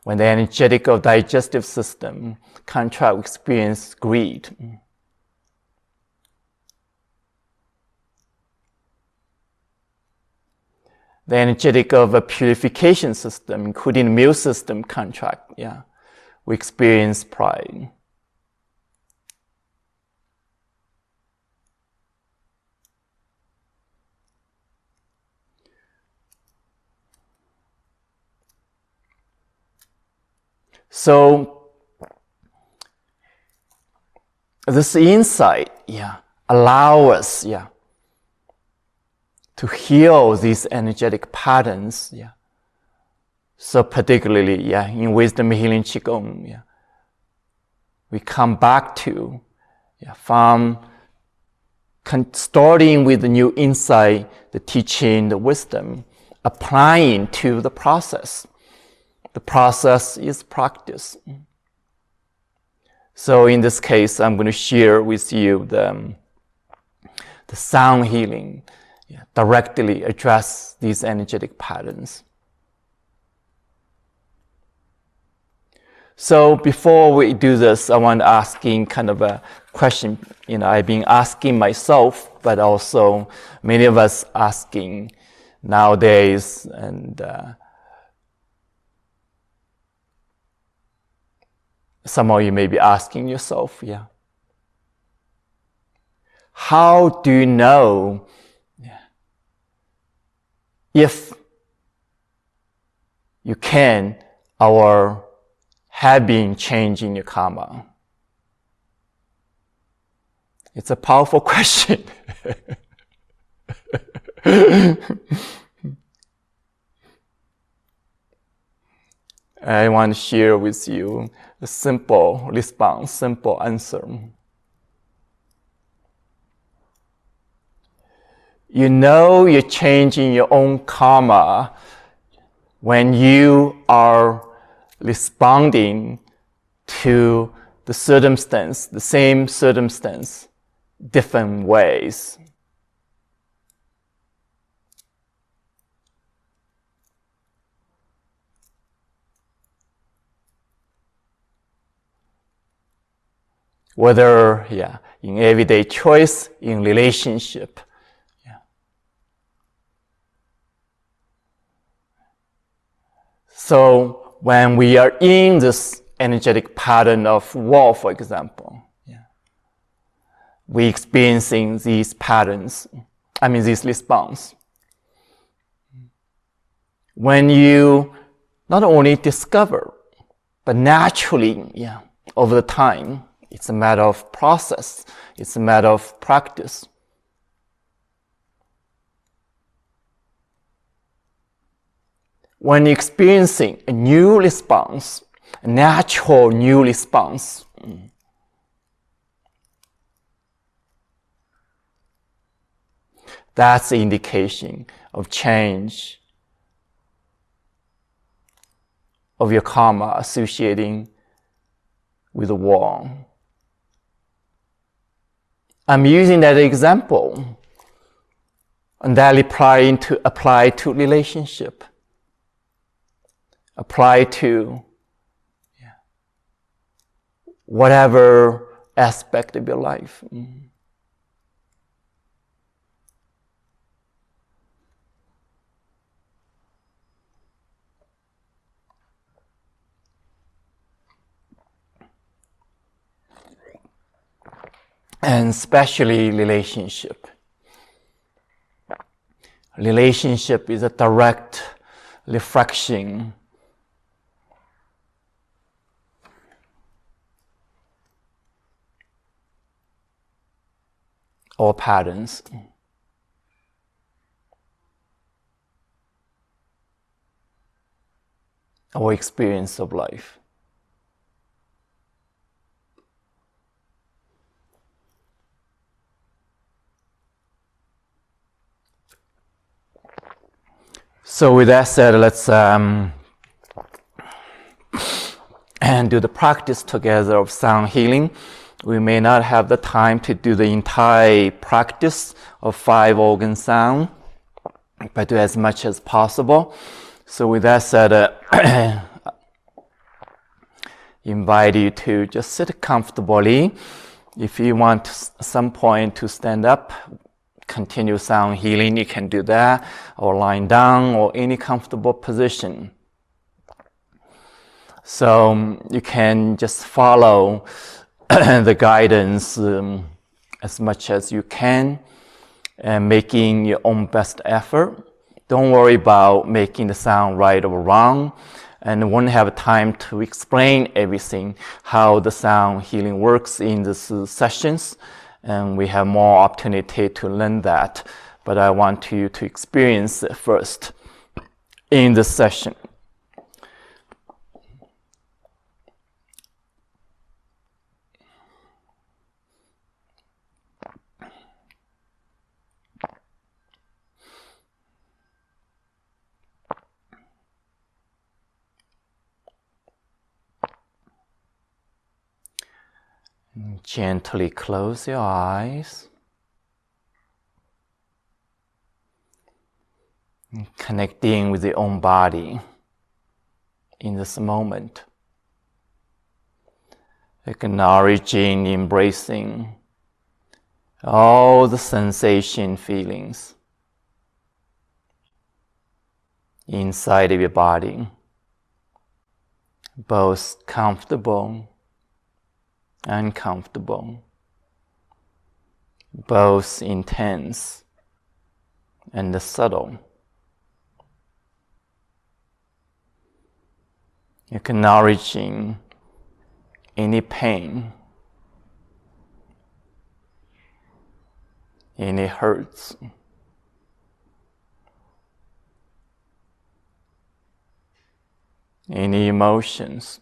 When the energetic of digestive system contract, we experience greed. The energetic of a purification system, including the immune system contract, we experience pride. So this insight, allow us, to heal these energetic patterns, So particularly, in wisdom healing Qigong, we come back to, from starting with the new insight, the teaching, the wisdom, applying to the process. The process is practice. So in this case, I'm going to share with you the sound healing, directly address these energetic patterns. So before we do this, I want to ask kind of a question, I've been asking myself, but also many of us asking nowadays, and some of you may be asking yourself, how do you know if you can or have been changing your karma? It's a powerful question. I want to share with you a simple response, simple answer. You know you're changing your own karma when you are responding to the circumstance, the same circumstance, different ways. Whether, in everyday choice, in relationship. So when we are in this energetic pattern of war, for example, we experiencing these patterns, this response. When you not only discover, but naturally, over the time, it's a matter of process, it's a matter of practice. When experiencing a new response, a natural new response, that's the indication of change of your karma associating with the war. I'm using that example, and that apply to relationship, apply to whatever aspect of your life. And especially relationship. Relationship is a direct reflection or patterns. Or experience of life. So with that said, let's and do the practice together of sound healing. We may not have the time to do the entire practice of 5 organ sound, but do as much as possible. So with that said, invite you to just sit comfortably. If you want at some point to stand up, continue sound healing, you can do that, or lying down, or any comfortable position. So you can just follow the guidance as much as you can, and making your own best effort. Don't worry about making the sound right or wrong, and won't have time to explain everything, how the sound healing works in these sessions. And we have more opportunity to learn that. But I want you to experience it first in this session. Gently close your eyes. Connecting with your own body in this moment. Acknowledging, embracing all the sensation, feelings inside of your body, both comfortable, uncomfortable, both intense and subtle. Acknowledging any pain, any hurts, any emotions.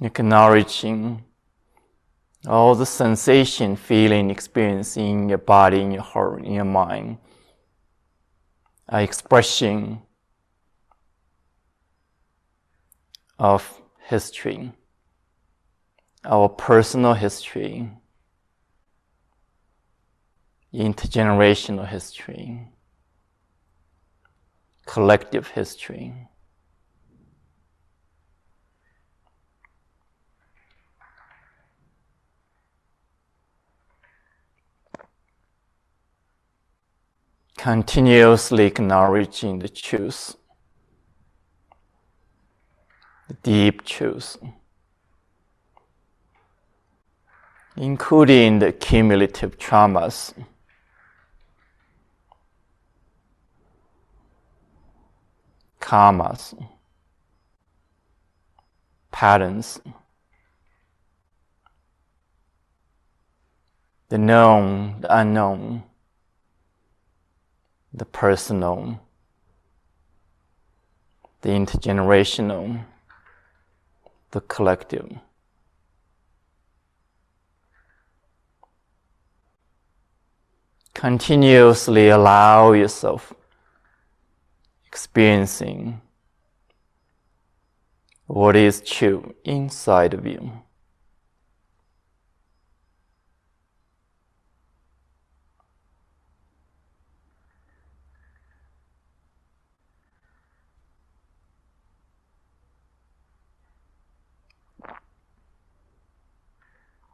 Acknowledging all the sensation, feeling, experience in your body, in your heart, in your mind, are expression of history, our personal history, intergenerational history, collective history. Continuously acknowledging the truth, the deep truth, including the cumulative traumas, karmas, patterns, the known, the unknown, the personal, the intergenerational, the collective. Continuously allow yourself experiencing what is true inside of you.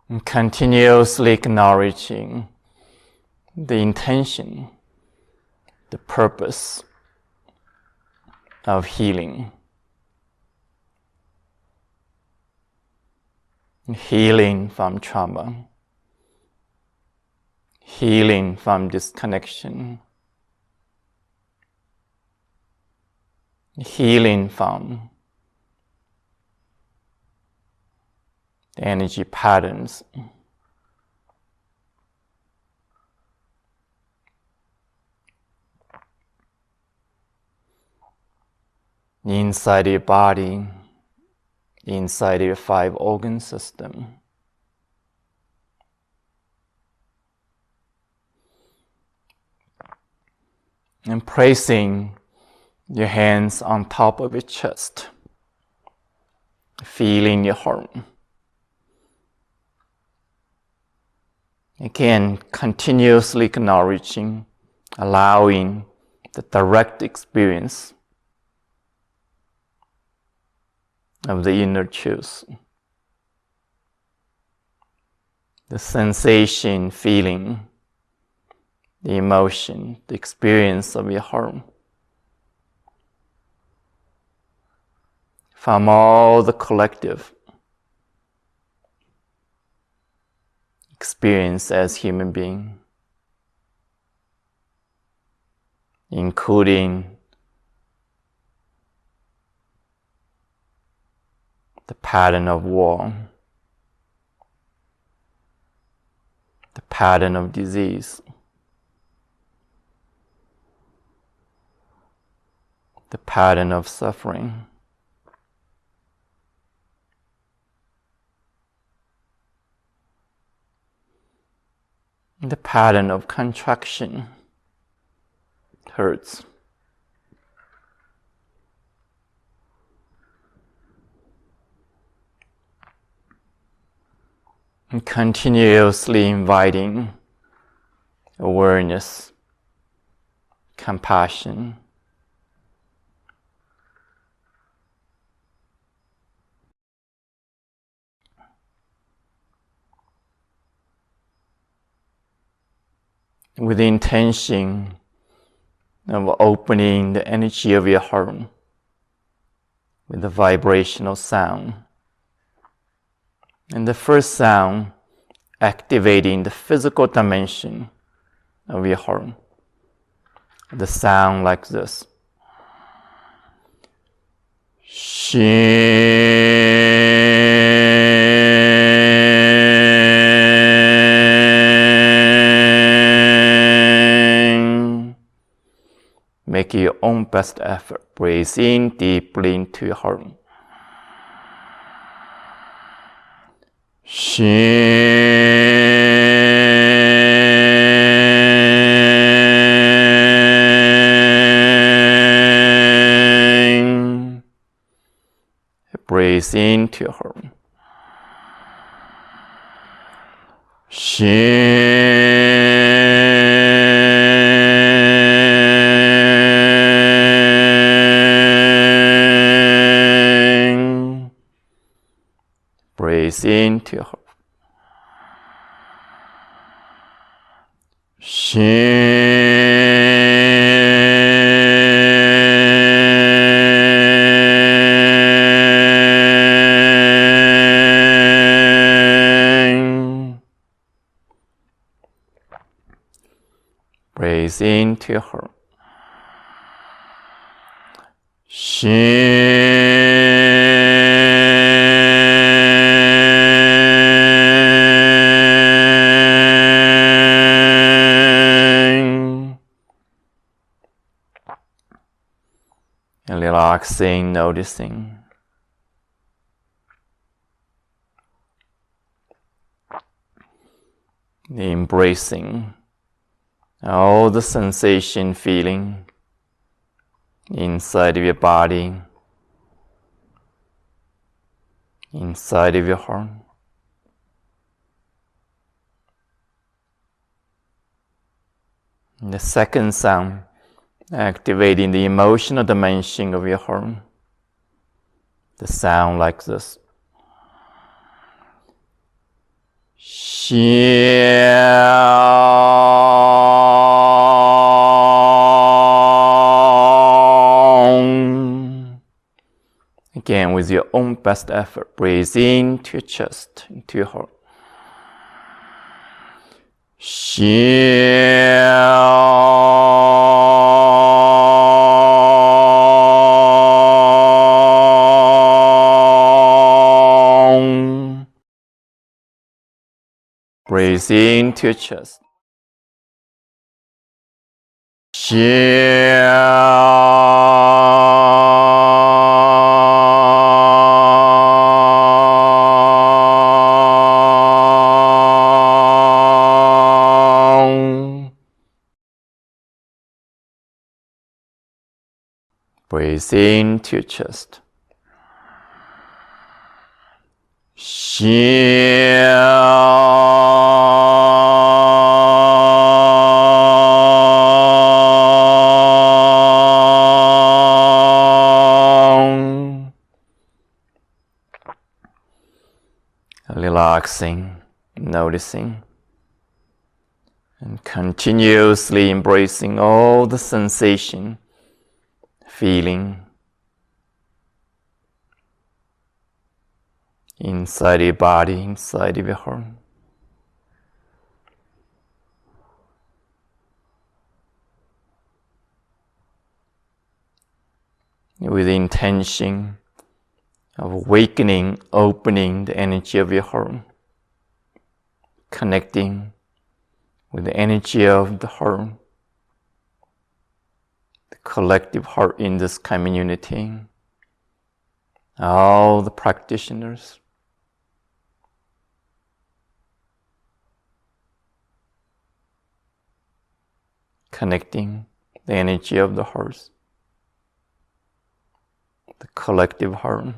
And continuously acknowledging the intention, the purpose of healing. Healing from trauma, healing from disconnection, healing from the energy patterns. Inside your body, inside your 5 organ system. And placing your hands on top of your chest, feeling your heart. Again, continuously acknowledging, allowing the direct experience of the inner truth. The sensation, feeling, the emotion, the experience of your heart. From all the collective experience as human being, including the pattern of war, the pattern of disease, the pattern of suffering. The pattern of contraction, hurts. And continuously inviting awareness, compassion, with the intention of opening the energy of your heart with the vibrational sound. And the first sound, activating the physical dimension of your heart. The sound like this. Shin. Make your own best effort. Breathe in deeply into your heart. Shin. Breathe into your heart. Shin. Breathe into your heart. Shin. Breathe into your heart. Shin. And relaxing, noticing. Embracing all the sensation, feeling inside of your body, inside of your heart. And the second sound, activating the emotional dimension of your heart. The sound like this. Again, with your own best effort, breathe into your chest, into your heart. Breathe into your chest. Breathe into your chest. Relaxing, noticing, and continuously embracing all the sensation, feeling inside your body, inside of your heart. With the intention of awakening, opening the energy of your heart, connecting with the energy of the heart, the collective heart in this community, all the practitioners, connecting the energy of the heart, the collective heart,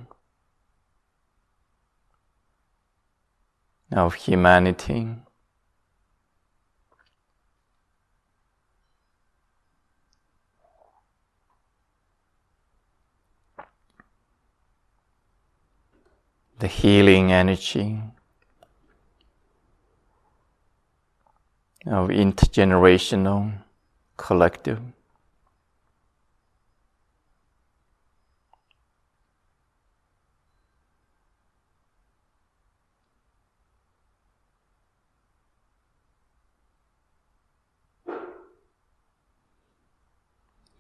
of humanity. The healing energy of intergenerational collective.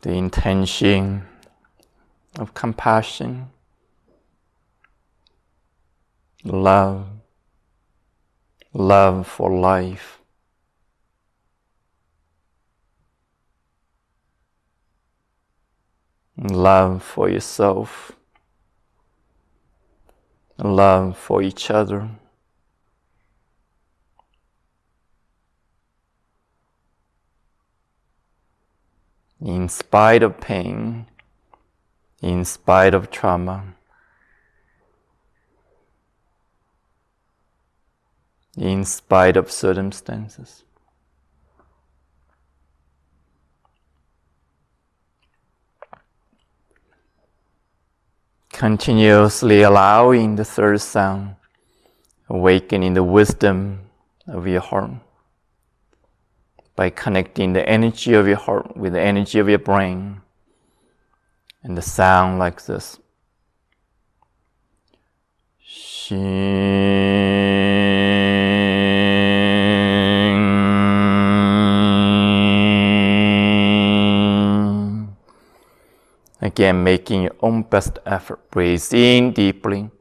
The intention of compassion, love for life, love for yourself, love for each other. In spite of pain, in spite of trauma, in spite of circumstances. Continuously allowing the third sound, awakening the wisdom of your heart by connecting the energy of your heart with the energy of your brain, and the sound like this. Again, making your own best effort. Breathe in deeply.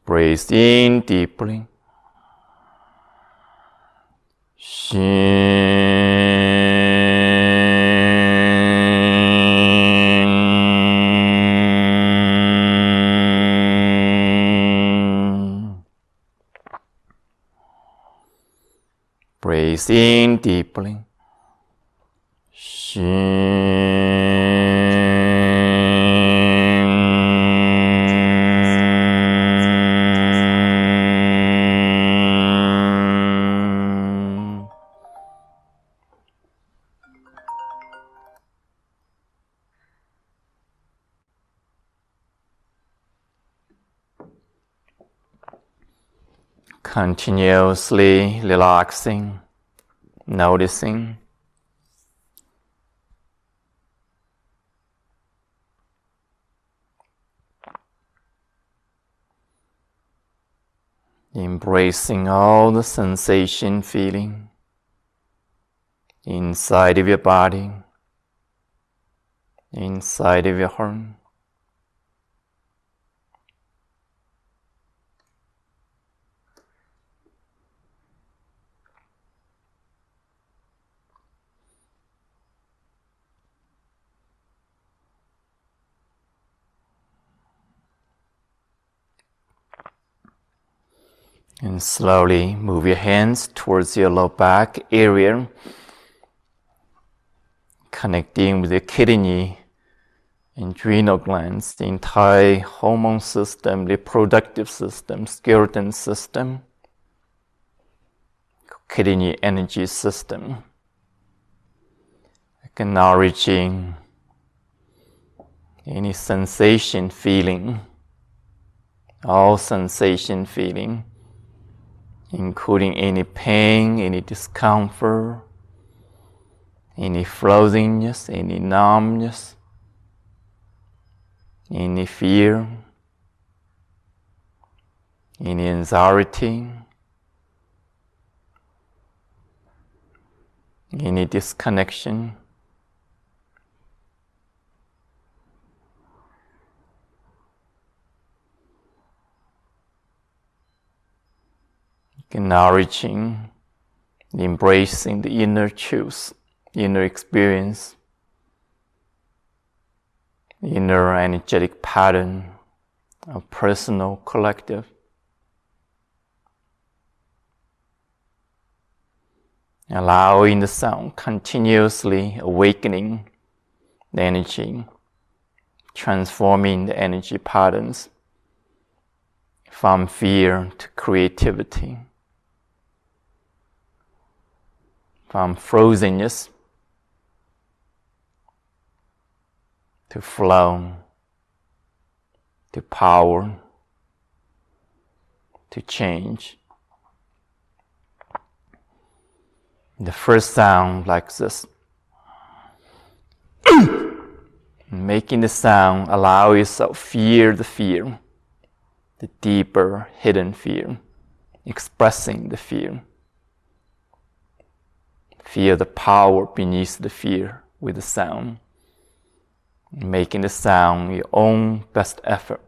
Breathe in deeply. Breathe in deeply. Continuously relaxing, noticing. Embracing all the sensation, feeling inside of your body, inside of your heart. And slowly move your hands towards your low back area, connecting with the kidney, adrenal glands, the entire hormone system, reproductive system, skeleton system, kidney energy system. Acknowledging any sensation, feeling, all sensation, feeling, including any pain, any discomfort, any frozenness, any numbness, any fear, any anxiety, any disconnection. Acknowledging, embracing the inner truth, inner experience, inner energetic pattern of personal, collective. allowing the sound continuously awakening the energy, transforming the energy patterns from fear to creativity, from frozenness to flow, to power, to change. The first sound like this. Making the sound, allow yourself feel the fear, the deeper hidden fear, expressing the fear. Feel the power beneath the fear with the sound. Making the sound your own best effort.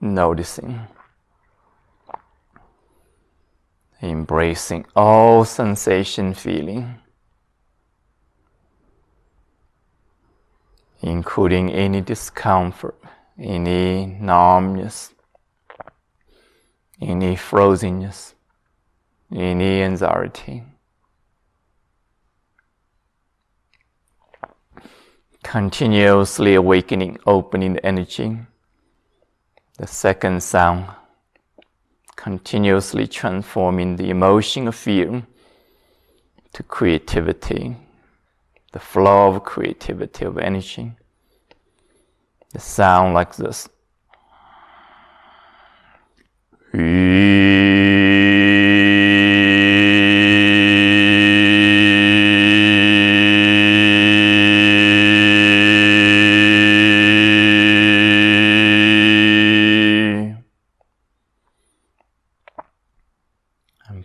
Noticing, embracing all sensation feeling, including any discomfort, any numbness, any frozenness, any anxiety. Continuously awakening, opening the energy. The second sound, continuously transforming the emotion of fear to creativity, the flow of creativity of energy. The sound like this.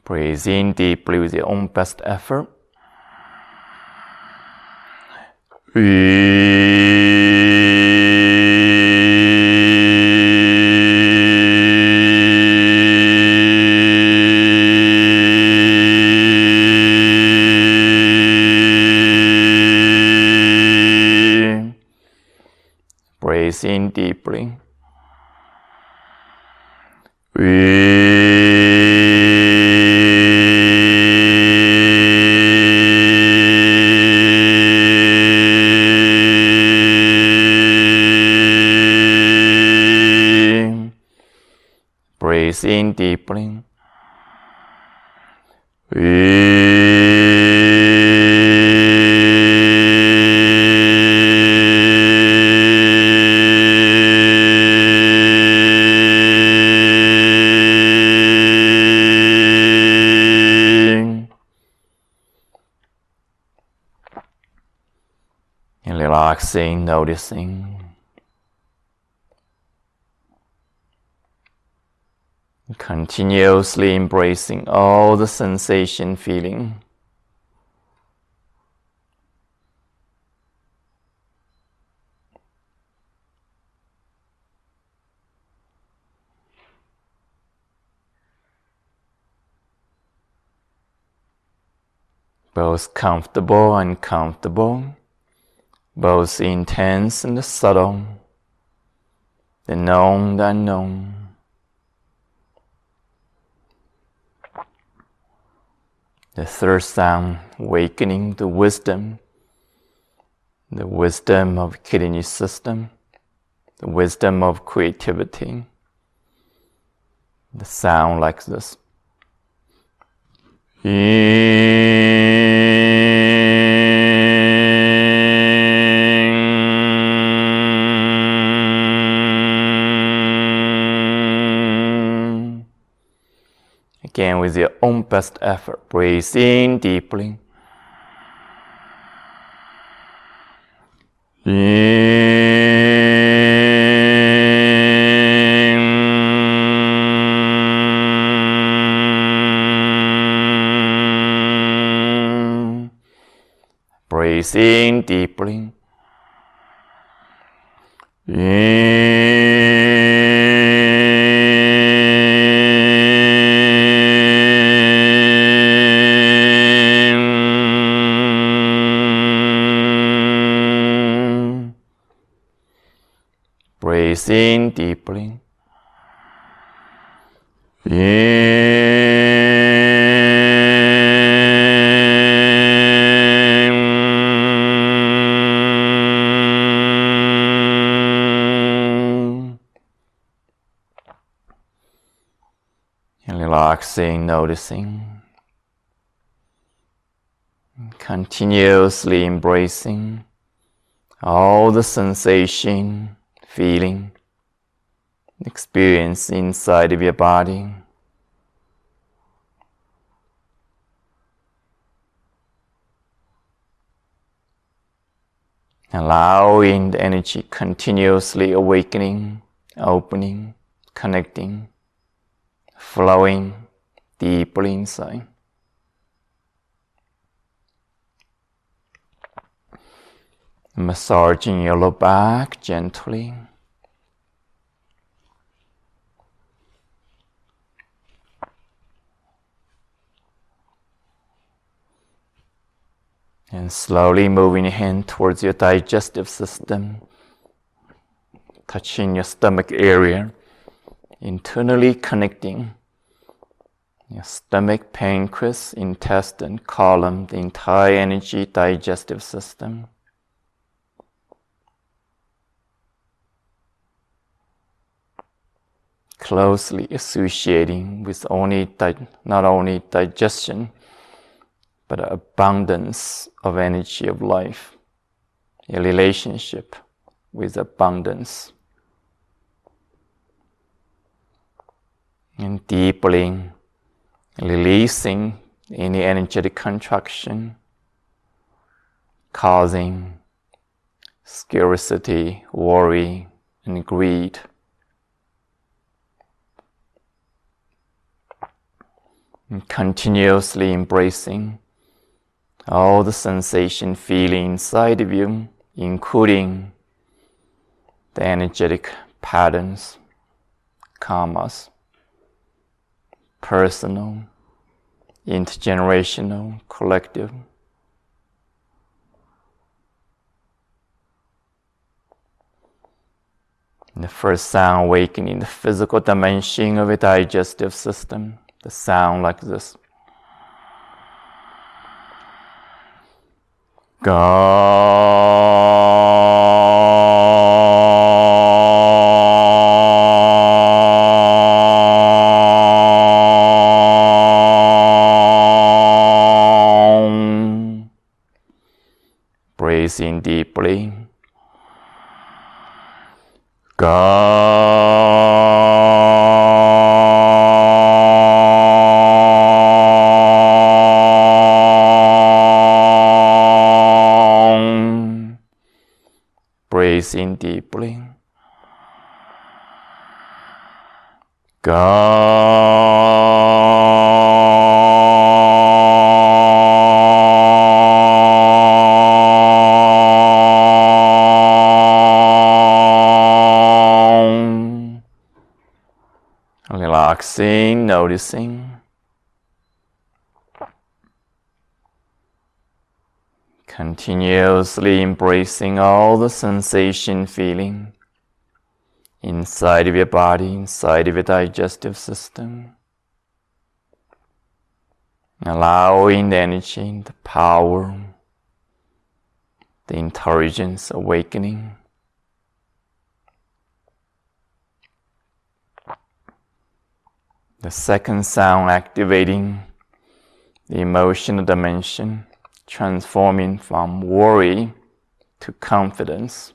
Breathe in deeply with your own best effort. Breathe in deeply. Breathe in deeply. And relaxing, noticing. Continuously embracing all the sensation feeling. Both comfortable and uncomfortable, both intense and subtle, the known, the unknown. The third sound, awakening the wisdom of kidney system, the wisdom of creativity. The sound like this. Again, with your own best effort, breathe in deeply. Breathe in deeply. Breathe in deeply. And relaxing, noticing, continuously embracing all the sensation, feeling, experience inside of your body. Allowing the energy continuously awakening, opening, connecting, flowing deeply inside. Massaging your lower back gently. And slowly moving your hand towards your digestive system, touching your stomach area, internally connecting your stomach, pancreas, intestine, colon, the entire energy digestive system. Closely associating with not only digestion, but abundance of energy of life, a relationship with abundance. And deeply releasing any energetic contraction, causing scarcity, worry, and greed. And continuously embracing all the sensation, feeling inside of you, including the energetic patterns, karmas, personal, intergenerational, collective. And the first sound awakening the physical dimension of a digestive system, the sound like this. Breathe in deeply. Breathe in deeply. Relaxing, noticing. Continuously embracing all the sensation, feeling inside of your body, inside of your digestive system. Allowing the energy, the power, the intelligence awakening. The second sound activating the emotional dimension, transforming from worry to confidence.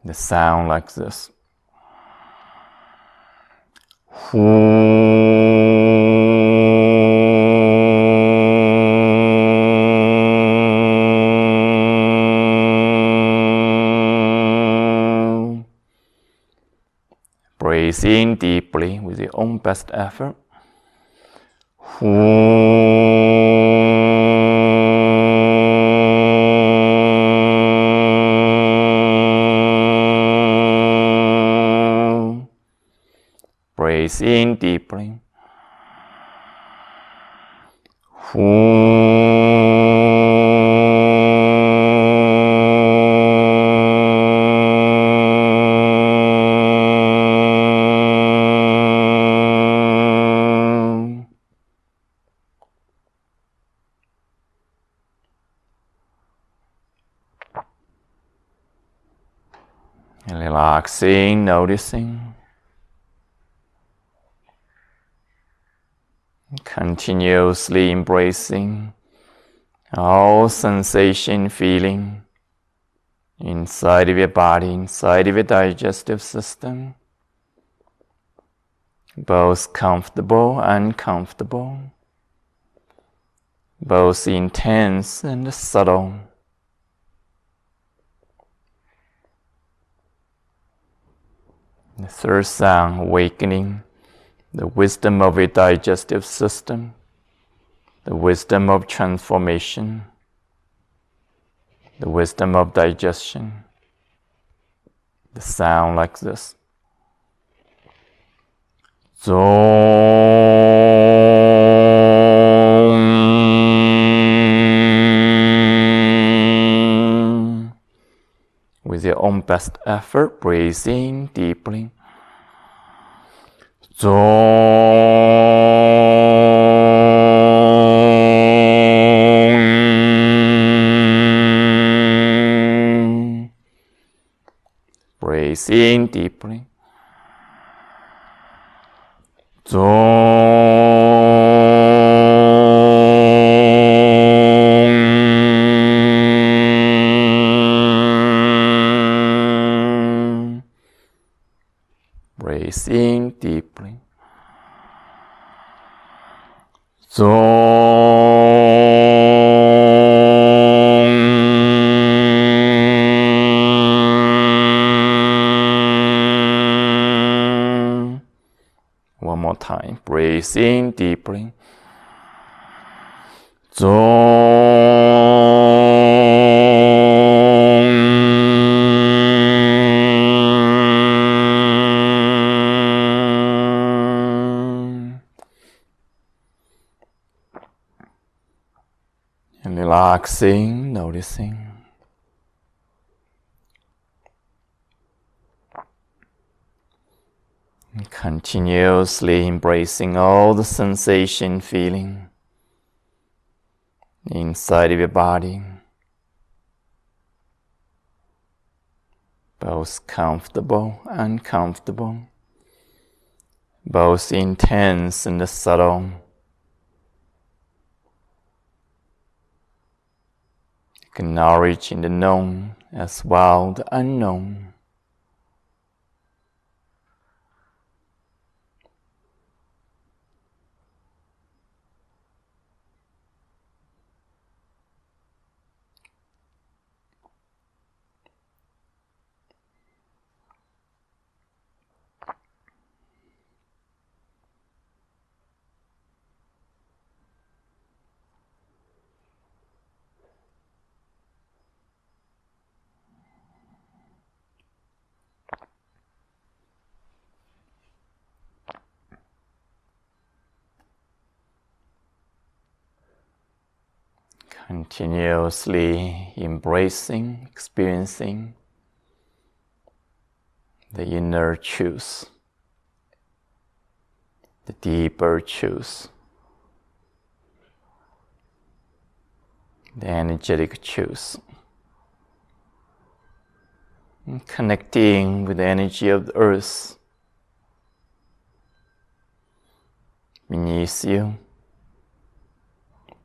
The sound like this. Breathe in deeply with your own best effort. Breathe in deeply. And relaxing, noticing. Continuously embracing all sensation, feeling inside of your body, inside of your digestive system, both comfortable and uncomfortable, both intense and subtle. The third sound, awakening the wisdom of your digestive system, the wisdom of transformation, the wisdom of digestion. The sound like this. Zong. With your own best effort, breathe in deeply. Zong. Breathe in deeply. Zong. Breathe in deeply. Zong. One more time. Breathe in deeply. Zong. And relaxing, noticing. And continuously embracing all the sensation, feeling inside of your body, both comfortable and uncomfortable, both intense and subtle. Acknowledging the known as well the unknown. Continuously embracing, experiencing the inner truth, the deeper truth, the energetic truth, and connecting with the energy of the earth beneath you,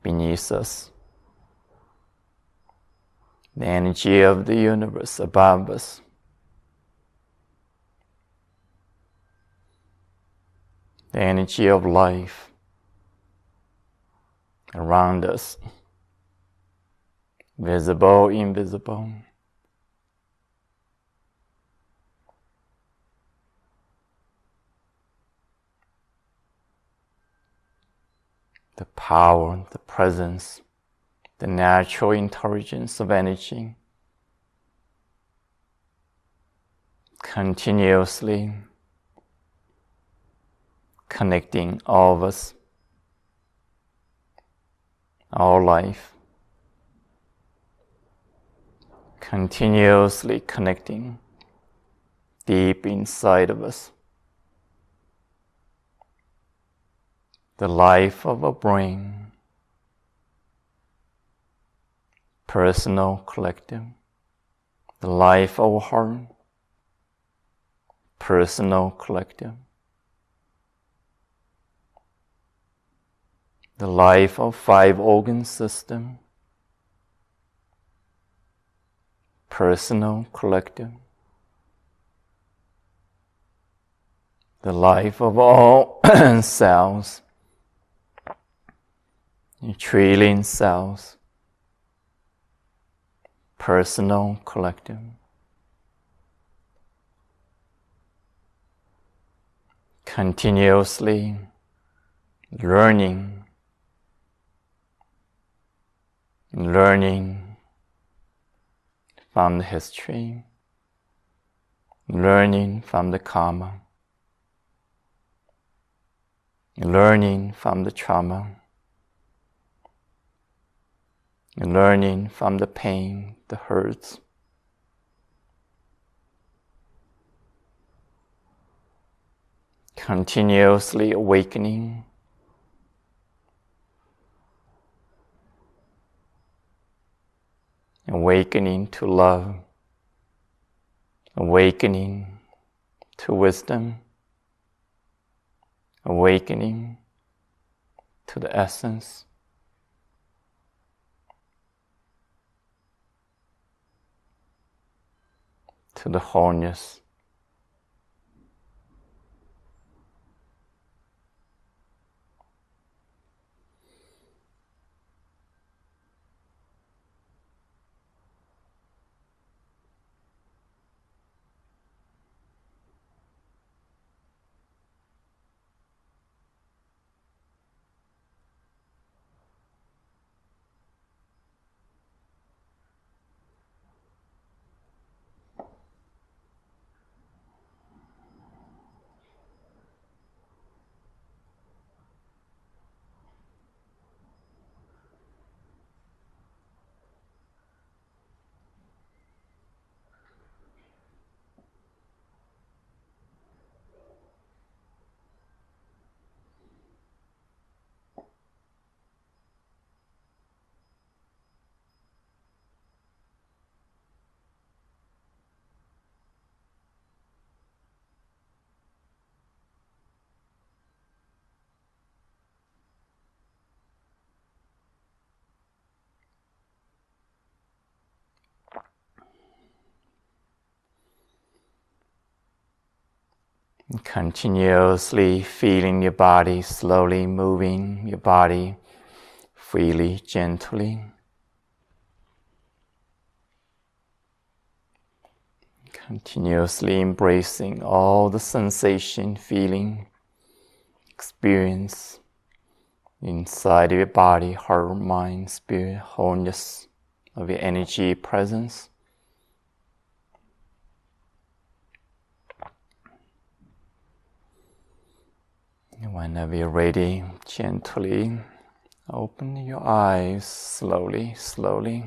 beneath us. The energy of the universe above us, the energy of life around us, visible, invisible. The power, the presence, the natural intelligence of energy continuously connecting all of us, our life, continuously connecting deep inside of us. The life of a brain, personal, collective. The life of a heart, personal, collective. The life of 5 organ system, personal, collective. The life of all cells, trillion cells, personal, collective. Continuously learning from the history, learning from the karma, learning from the trauma, learning from the pain, the hurts. Continuously awakening, awakening to love, awakening to wisdom, awakening to the essence, to the wholeness. Continuously feeling your body, slowly moving your body freely, gently. Continuously embracing all the sensation, feeling, experience inside of your body, heart, mind, spirit, wholeness of your energy presence. Whenever you're ready, gently open your eyes, slowly, slowly.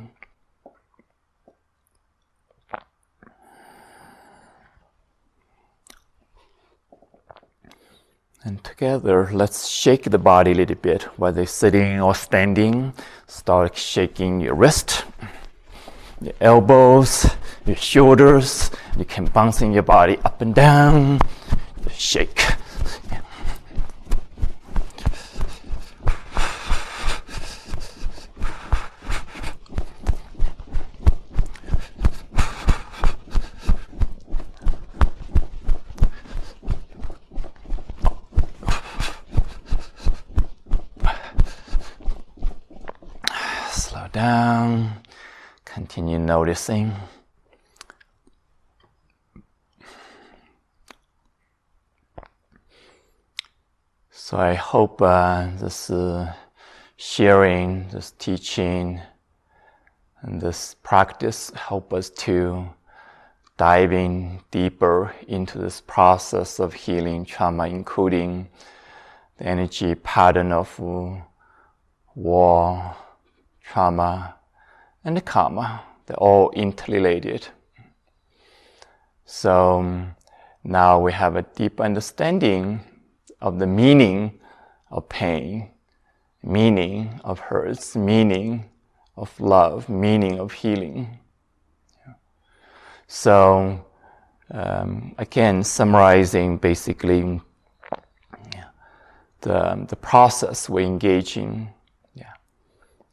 And together, let's shake the body a little bit, whether sitting or standing. Start shaking your wrist, your elbows, your shoulders. You can bounce your body up and down. Shake. Continue noticing. So I hope this sharing, this teaching, and this practice help us to dive in deeper into this process of healing trauma, including the energy pattern of war, trauma, and the karma. They're all interrelated. So now we have a deep understanding of the meaning of pain, meaning of hurts, meaning of love, meaning of healing. So again, summarizing basically the process we engage in.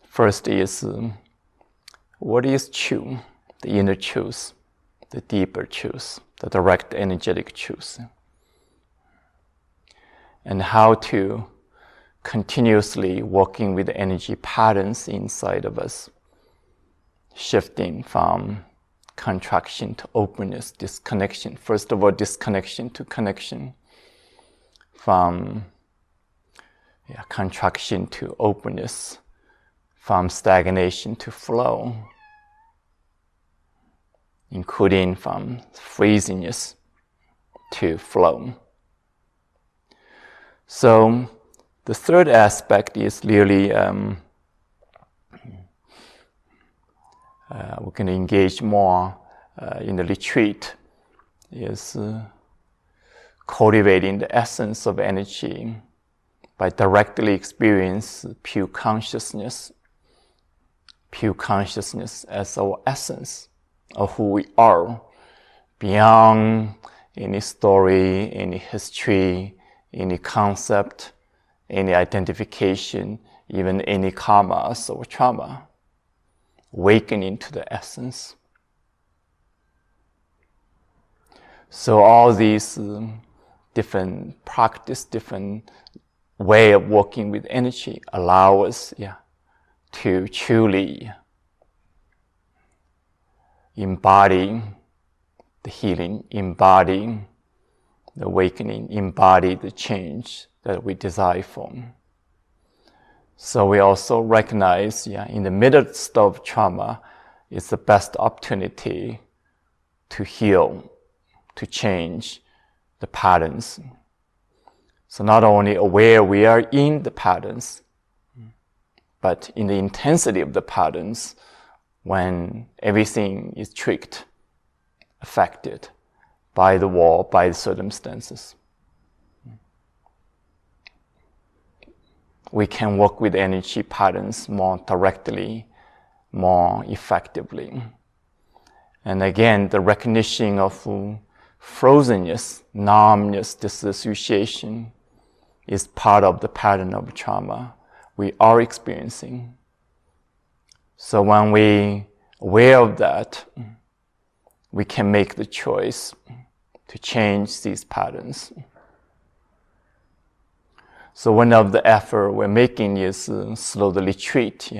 First is what is Qu, the inner truth, the deeper truth, the direct energetic truth, and how to continuously working with the energy patterns inside of us, shifting from contraction to openness, disconnection. First of all, disconnection to connection, from contraction to openness, from stagnation to flow, including from freeziness to flow. So the third aspect is really we're going to engage more in the retreat, is cultivating the essence of energy by directly experience pure consciousness as our essence of who we are, beyond any story, any history, any concept, any identification, even any karmas or trauma. Awakening to the essence. So all these different practice, different way of working with energy allow us to truly embody the healing, embody the awakening, embody the change that we desire for. So we also recognize, in the midst of trauma, it's the best opportunity to heal, to change the patterns. So not only aware we are in the patterns, but in the intensity of the patterns, when everything is tricked, affected by the war, by the circumstances. We can work with energy patterns more directly, more effectively. And again, the recognition of frozenness, numbness, disassociation is part of the pattern of trauma we are experiencing. So when we are aware of that, we can make the choice to change these patterns. So one of the effort we're making is slow the retreat.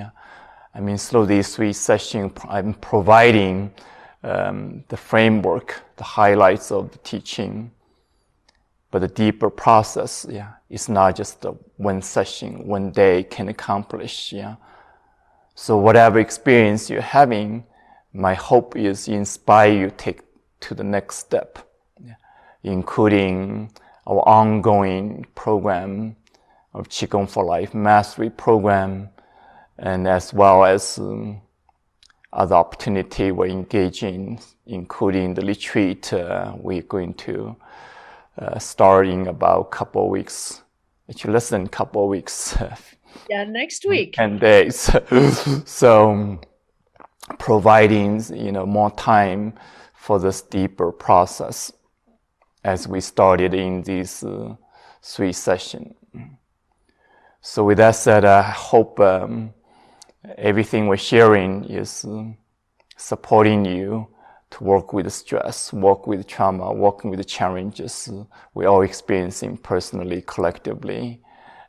Slow these 3 sessions, I'm providing the framework, the highlights of the teaching. But the deeper process, it's not just the one session, one day can accomplish. So whatever experience you're having, my hope is inspire you to take to the next step, including our ongoing program of Qigong for Life Mastery program, and as well as other opportunity we're engaging, including the retreat we're going to start in about a couple of weeks, actually less than a couple of weeks. Next week. 10 days. So providing, more time for this deeper process as we started in these 3 sessions. So with that said, I hope everything we're sharing is supporting you to work with stress, work with trauma, working with the challenges we're all experiencing personally, collectively,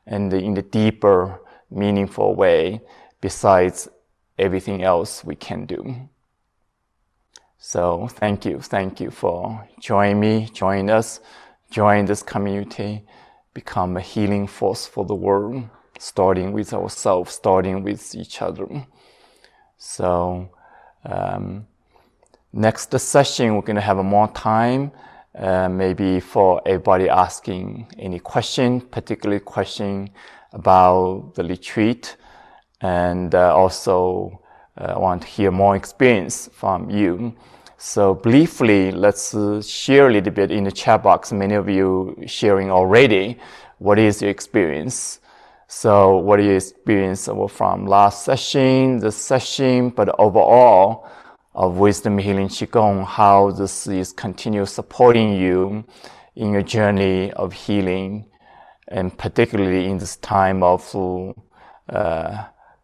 and in the deeper, meaningful way, besides everything else we can do. So thank you for joining us, join this community, become a healing force for the world, starting with ourselves, starting with each other. So next session, we're going to have more time, maybe for everybody asking any question, particularly question about the retreat, and also want to hear more experience from you. So briefly, let's share a little bit in the chat box. Many of you sharing already. What is your experience? So what is your experience from last session, this session, but overall of Wisdom Healing Qigong, how this is continue supporting you in your journey of healing, and particularly in this time of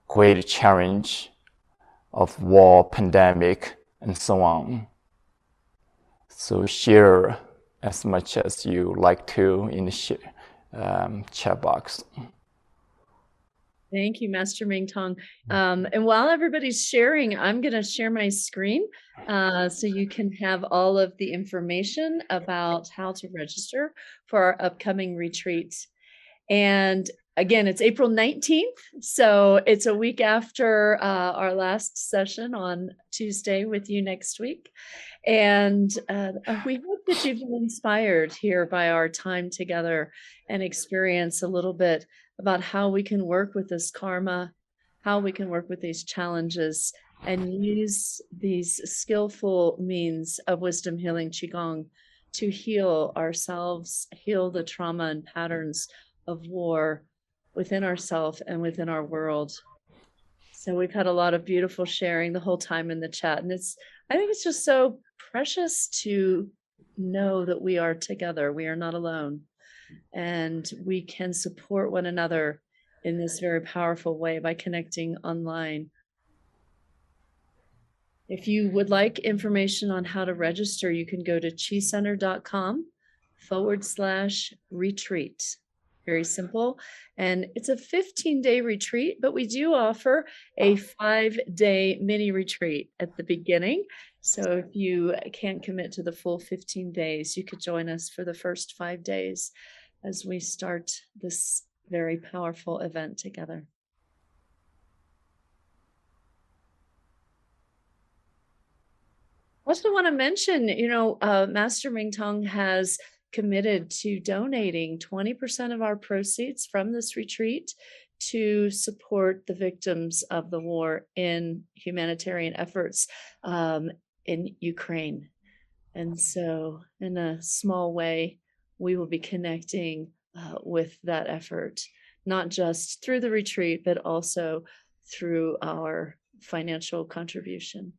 great challenge of war, pandemic, and so on. So share as much as you like to in the chat box. Thank you, Master Mingtong. And while everybody's sharing, I'm going to share my screen so you can have all of the information about how to register for our upcoming retreat. And again, it's April 19th, so it's a week after our last session on Tuesday with you next week. And we hope that you've been inspired here by our time together and experience a little bit about how we can work with this karma, how we can work with these challenges, and use these skillful means of wisdom healing Qigong to heal ourselves, heal the trauma and patterns of war within ourselves and within our world. So we've had a lot of beautiful sharing the whole time in the chat. And I think it's just so precious to know that we are together. We are not alone. And we can support one another in this very powerful way by connecting online. If you would like information on how to register, you can go to qicenter.com/retreat. Very simple. And it's a 15-day retreat, but we do offer a 5-day mini retreat at the beginning. So if you can't commit to the full 15 days, you could join us for the first 5 days as we start this very powerful event together. Also want to mention, Master Mingtong has committed to donating 20% of our proceeds from this retreat to support the victims of the war in humanitarian efforts in Ukraine. And so in a small way, we will be connecting with that effort, not just through the retreat, but also through our financial contribution.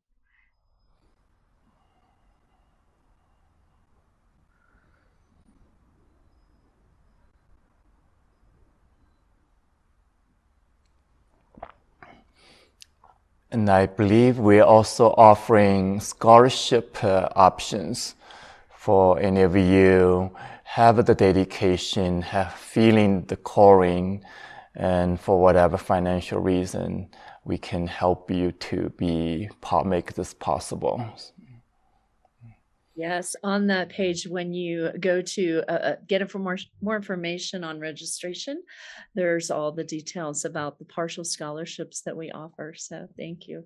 And I believe we're also offering scholarship options for any of you have the dedication, have feeling the calling, and for whatever financial reason, we can help you to make this possible. Yes, on that page, when you go to get more information on registration, there's all the details about the partial scholarships that we offer. So thank you.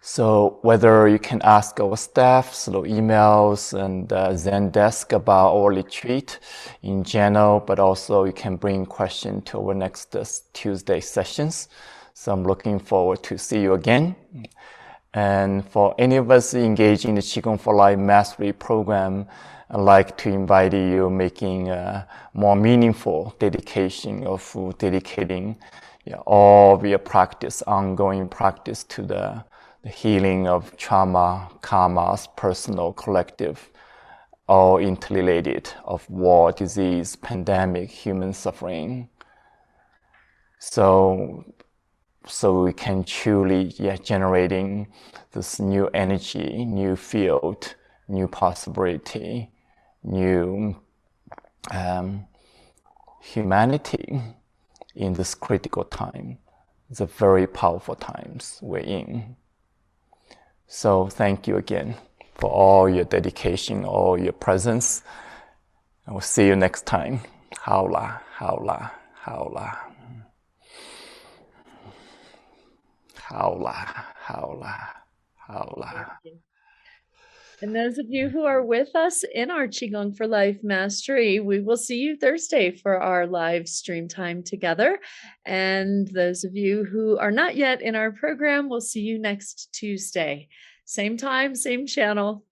So whether you can ask our staff through emails and Zendesk about our retreat in general, but also you can bring questions to our next Tuesday sessions. So I'm looking forward to see you again. And for any of us engaged in the Qigong for Life Mastery program, I'd like to invite you making a more meaningful dedicating all of your practice, ongoing practice to the healing of trauma, karmas, personal, collective, all interrelated of war, disease, pandemic, human suffering. So we can truly generating this new energy, new field, new possibility, new humanity in this critical time. It's a very powerful times we're in. So thank you again for all your dedication, all your presence. I will see you next time. Haola, haola, haola. Haola, haola, haola. And those of you who are with us in our Qigong for Life Mastery, we will see you Thursday for our live stream time together. And those of you who are not yet in our program, we'll see you next Tuesday. Same time, same channel.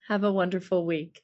Have a wonderful week.